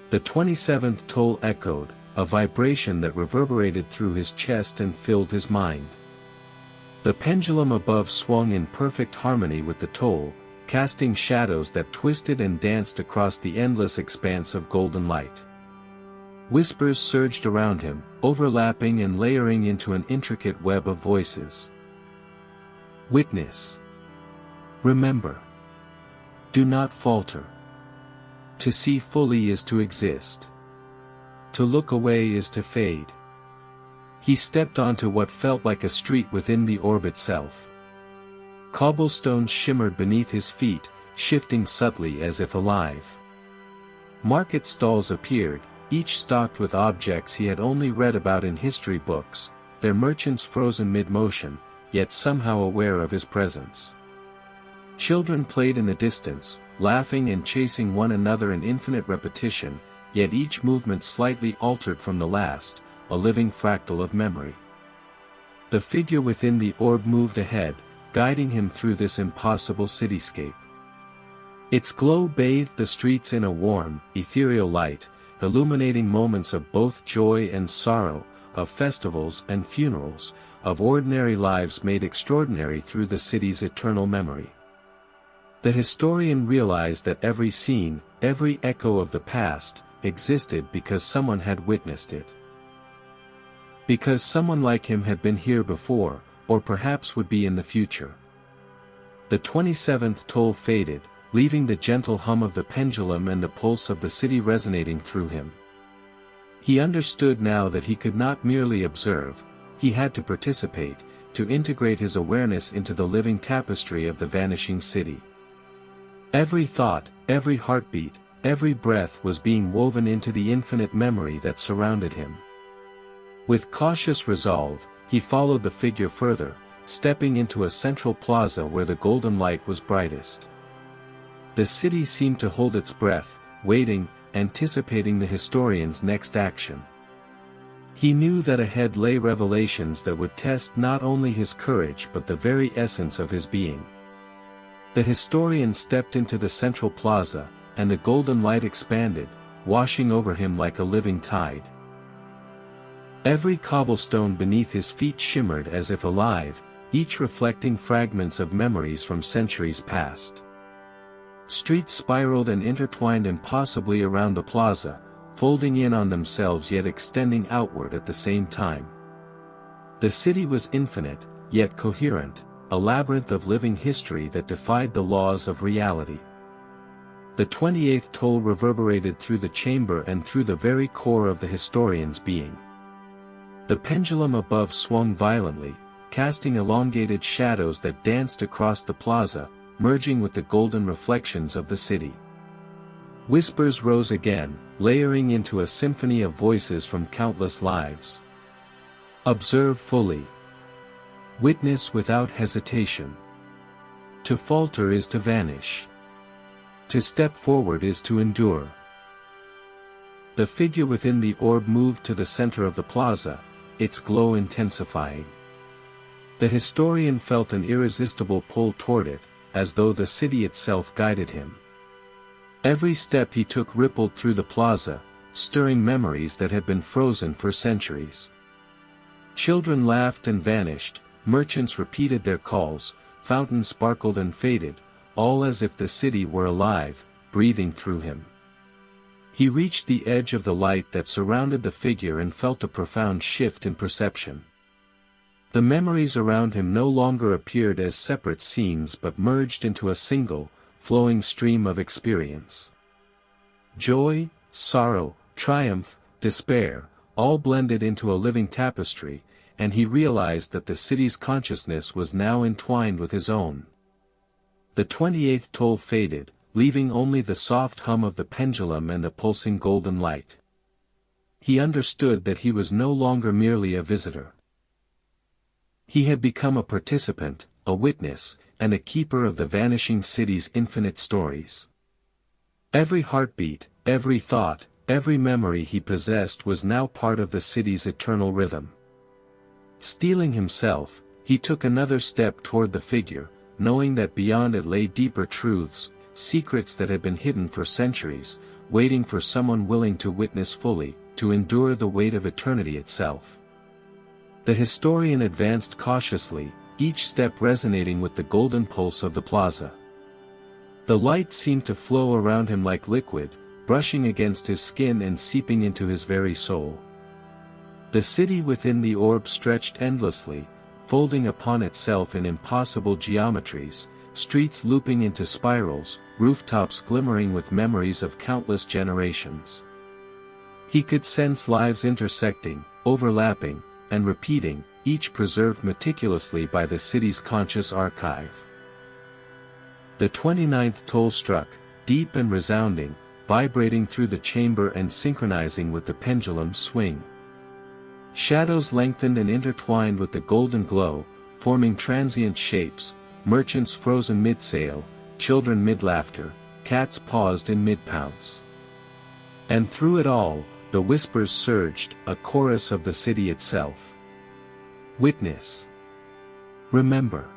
The 27th toll echoed, a vibration that reverberated through his chest and filled his mind. The pendulum above swung in perfect harmony with the toll, casting shadows that twisted and danced across the endless expanse of golden light. Whispers surged around him, overlapping and layering into an intricate web of voices. Witness. Remember. Do not falter. To see fully is to exist. To look away is to fade. He stepped onto what felt like a street within the orb itself. Cobblestones shimmered beneath his feet, shifting subtly as if alive. Market stalls appeared, each stocked with objects he had only read about in history books, their merchants frozen mid-motion, yet somehow aware of his presence. Children played in the distance, laughing and chasing one another in infinite repetition, yet each movement slightly altered from the last, a living fractal of memory. The figure within the orb moved ahead, guiding him through this impossible cityscape. Its glow bathed the streets in a warm, ethereal light, illuminating moments of both joy and sorrow, of festivals and funerals, of ordinary lives made extraordinary through the city's eternal memory. The historian realized that every scene, every echo of the past, existed because someone had witnessed it. Because someone like him had been here before, or perhaps would be in the future. The 27th toll faded, leaving the gentle hum of the pendulum and the pulse of the city resonating through him. He understood now that he could not merely observe, he had to participate, to integrate his awareness into the living tapestry of the vanishing city. Every thought, every heartbeat, every breath was being woven into the infinite memory that surrounded him. With cautious resolve, he followed the figure further, stepping into a central plaza where the golden light was brightest. The city seemed to hold its breath, waiting, anticipating the historian's next action. He knew that ahead lay revelations that would test not only his courage but the very essence of his being. The historian stepped into the central plaza, and the golden light expanded, washing over him like a living tide. Every cobblestone beneath his feet shimmered as if alive, each reflecting fragments of memories from centuries past. Streets spiraled and intertwined impossibly around the plaza, folding in on themselves yet extending outward at the same time. The city was infinite, yet coherent, a labyrinth of living history that defied the laws of reality. The 28th toll reverberated through the chamber and through the very core of the historian's being. The pendulum above swung violently, casting elongated shadows that danced across the plaza, merging with the golden reflections of the city. Whispers rose again, layering into a symphony of voices from countless lives. Observe fully. Witness without hesitation. To falter is to vanish. To step forward is to endure. The figure within the orb moved to the center of the plaza, its glow intensifying. The historian felt an irresistible pull toward it, as though the city itself guided him. Every step he took rippled through the plaza, stirring memories that had been frozen for centuries. Children laughed and vanished, merchants repeated their calls, fountains sparkled and faded, all as if the city were alive, breathing through him. He reached the edge of the light that surrounded the figure and felt a profound shift in perception. The memories around him no longer appeared as separate scenes but merged into a single, flowing stream of experience. Joy, sorrow, triumph, despair, all blended into a living tapestry, and he realized that the city's consciousness was now entwined with his own. The 28th toll faded, leaving only the soft hum of the pendulum and the pulsing golden light. He understood that he was no longer merely a visitor. He had become a participant, a witness, and a keeper of the vanishing city's infinite stories. Every heartbeat, every thought, every memory he possessed was now part of the city's eternal rhythm. Steeling himself, he took another step toward the figure, knowing that beyond it lay deeper truths, secrets that had been hidden for centuries, waiting for someone willing to witness fully, to endure the weight of eternity itself. The historian advanced cautiously, each step resonating with the golden pulse of the plaza. The light seemed to flow around him like liquid, brushing against his skin and seeping into his very soul. The city within the orb stretched endlessly, folding upon itself in impossible geometries, streets looping into spirals, rooftops glimmering with memories of countless generations. He could sense lives intersecting, overlapping, and repeating, each preserved meticulously by the city's conscious archive. The 29th toll struck, deep and resounding, vibrating through the chamber and synchronizing with the pendulum's swing. Shadows lengthened and intertwined with the golden glow, forming transient shapes, merchants frozen mid-sail, children mid-laughter, cats paused in mid-pounce. And through it all, the whispers surged, a chorus of the city itself. Witness. Remember.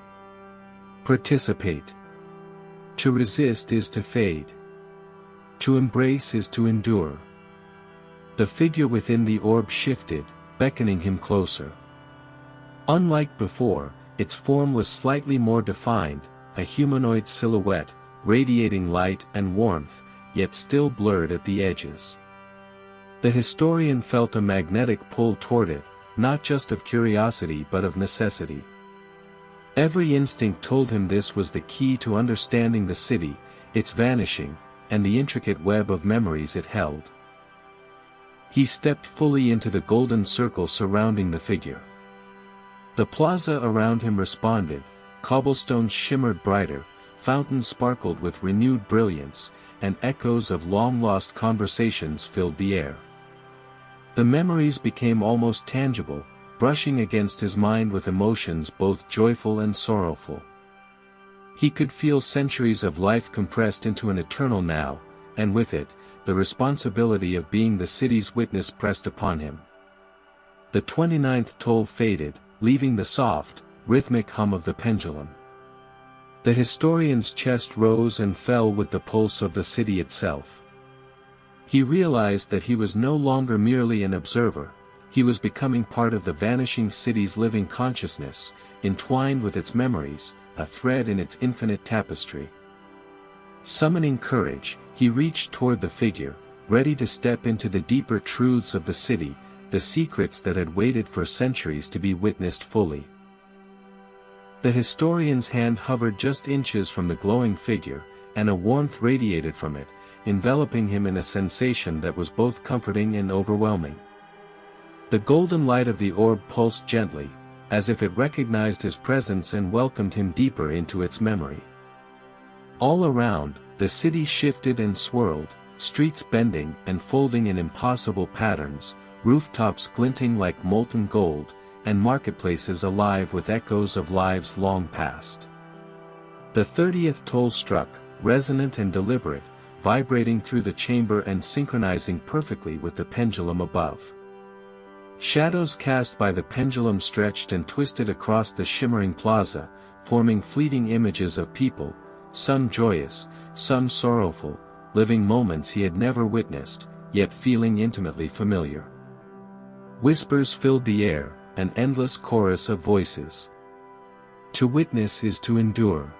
Participate. To resist is to fade. To embrace is to endure. The figure within the orb shifted, beckoning him closer. Unlike before, its form was slightly more defined, a humanoid silhouette, radiating light and warmth, yet still blurred at the edges. The historian felt a magnetic pull toward it, not just of curiosity but of necessity. Every instinct told him this was the key to understanding the city, its vanishing, and the intricate web of memories it held. He stepped fully into the golden circle surrounding the figure. The plaza around him responded, cobblestones shimmered brighter, fountains sparkled with renewed brilliance, and echoes of long-lost conversations filled the air. The memories became almost tangible, brushing against his mind with emotions both joyful and sorrowful. He could feel centuries of life compressed into an eternal now, and with it, the responsibility of being the city's witness pressed upon him. The 29th toll faded, leaving the soft, rhythmic hum of the pendulum. The historian's chest rose and fell with the pulse of the city itself. He realized that he was no longer merely an observer, he was becoming part of the vanishing city's living consciousness, entwined with its memories, a thread in its infinite tapestry. Summoning courage, he reached toward the figure, ready to step into the deeper truths of the city, the secrets that had waited for centuries to be witnessed fully. The historian's hand hovered just inches from the glowing figure, and a warmth radiated from it, enveloping him in a sensation that was both comforting and overwhelming. The golden light of the orb pulsed gently, as if it recognized his presence and welcomed him deeper into its memory. All around, the city shifted and swirled, streets bending and folding in impossible patterns, rooftops glinting like molten gold, and marketplaces alive with echoes of lives long past. The 30th toll struck, resonant and deliberate, vibrating through the chamber and synchronizing perfectly with the pendulum above. Shadows cast by the pendulum stretched and twisted across the shimmering plaza, forming fleeting images of people, some joyous, some sorrowful, living moments he had never witnessed, yet feeling intimately familiar. Whispers filled the air, an endless chorus of voices. To witness is to endure.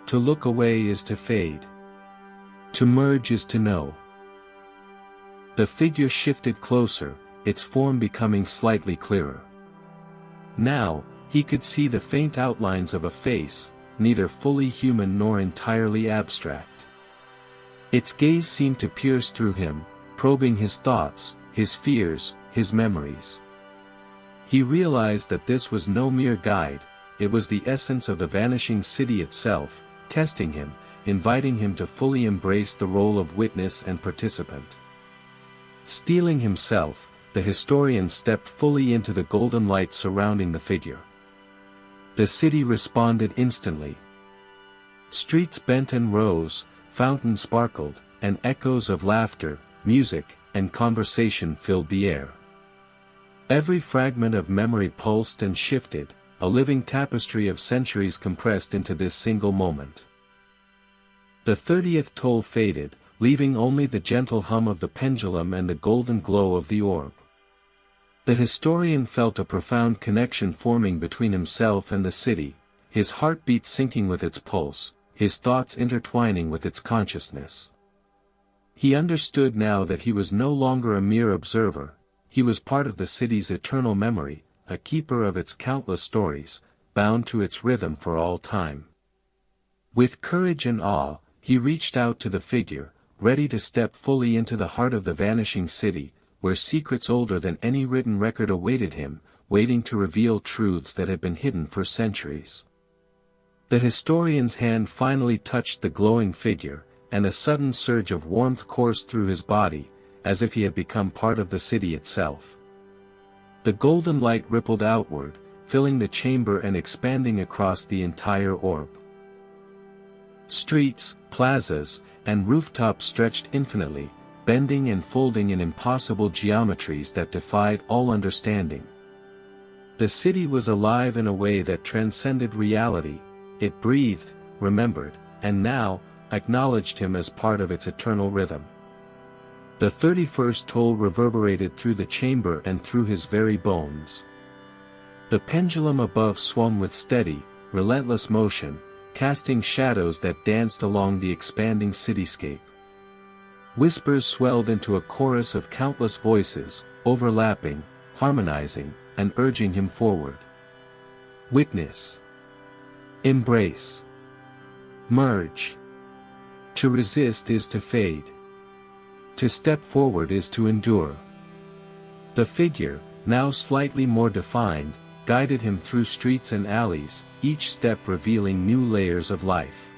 To look away is to fade. To merge is to know. The figure shifted closer, its form becoming slightly clearer. Now, he could see the faint outlines of a face, neither fully human nor entirely abstract. Its gaze seemed to pierce through him, probing his thoughts, his fears, his memories. He realized that this was no mere guide, it was the essence of the vanishing city itself, testing him, inviting him to fully embrace the role of witness and participant. Steeling himself, the historian stepped fully into the golden light surrounding the figure. The city responded instantly. Streets bent and rose, fountains sparkled, and echoes of laughter, music, and conversation filled the air. Every fragment of memory pulsed and shifted, a living tapestry of centuries compressed into this single moment. The 30th toll faded, leaving only the gentle hum of the pendulum and the golden glow of the orb. The historian felt a profound connection forming between himself and the city, his heartbeat syncing with its pulse, his thoughts intertwining with its consciousness. He understood now that he was no longer a mere observer, he was part of the city's eternal memory, a keeper of its countless stories, bound to its rhythm for all time. With courage and awe, he reached out to the figure, ready to step fully into the heart of the vanishing city, where secrets older than any written record awaited him, waiting to reveal truths that had been hidden for centuries. The historian's hand finally touched the glowing figure, and a sudden surge of warmth coursed through his body, as if he had become part of the city itself. The golden light rippled outward, filling the chamber and expanding across the entire orb. Streets, plazas, and rooftops stretched infinitely, bending and folding in impossible geometries that defied all understanding. The city was alive in a way that transcended reality, it breathed, remembered, and now, acknowledged him as part of its eternal rhythm. The 31st toll reverberated through the chamber and through his very bones. The pendulum above swung with steady, relentless motion, casting shadows that danced along the expanding cityscape. Whispers swelled into a chorus of countless voices, overlapping, harmonizing, and urging him forward. Witness. Embrace. Merge. To resist is to fade. To step forward is to endure. The figure, now slightly more defined, guided him through streets and alleys, each step revealing new layers of life.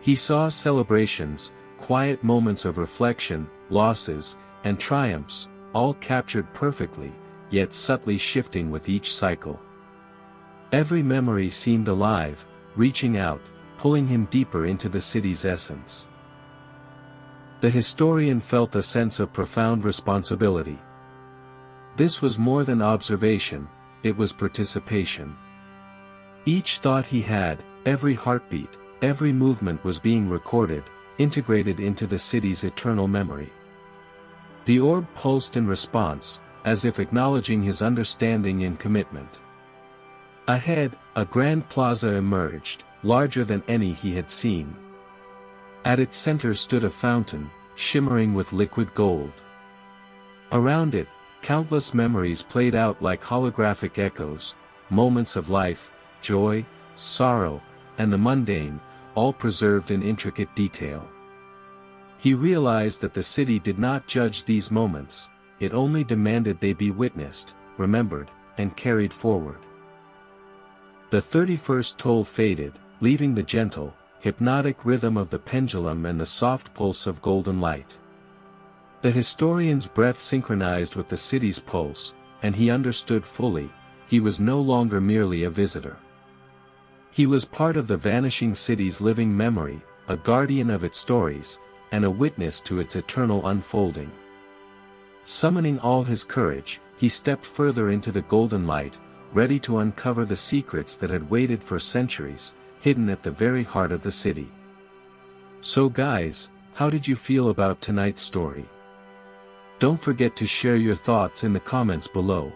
He saw celebrations, quiet moments of reflection, losses, and triumphs, all captured perfectly, yet subtly shifting with each cycle. Every memory seemed alive, reaching out, pulling him deeper into the city's essence. The historian felt a sense of profound responsibility. This was more than observation, it was participation. Each thought he had, every heartbeat, every movement was being recorded, integrated into the city's eternal memory. The orb pulsed in response, as if acknowledging his understanding and commitment. Ahead, a grand plaza emerged, larger than any he had seen. At its center stood a fountain, shimmering with liquid gold. Around it, countless memories played out like holographic echoes, moments of life, joy, sorrow, and the mundane, all preserved in intricate detail. He realized that the city did not judge these moments, it only demanded they be witnessed, remembered, and carried forward. The 31st toll faded, leaving the gentle, hypnotic rhythm of the pendulum and the soft pulse of golden light. The historian's breath synchronized with the city's pulse, and he understood fully, he was no longer merely a visitor. He was part of the vanishing city's living memory, a guardian of its stories, and a witness to its eternal unfolding. Summoning all his courage, he stepped further into the golden light, ready to uncover the secrets that had waited for centuries, hidden at the very heart of the city. So guys, how did you feel about tonight's story? Don't forget to share your thoughts in the comments below.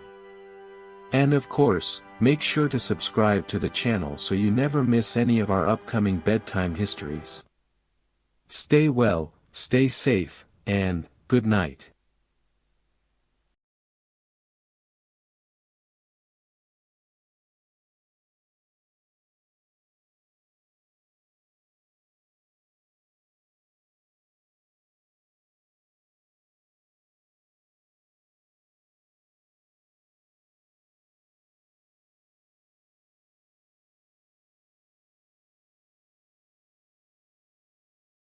And of course, make sure to subscribe to the channel so you never miss any of our upcoming bedtime histories. Stay well, stay safe, and good night.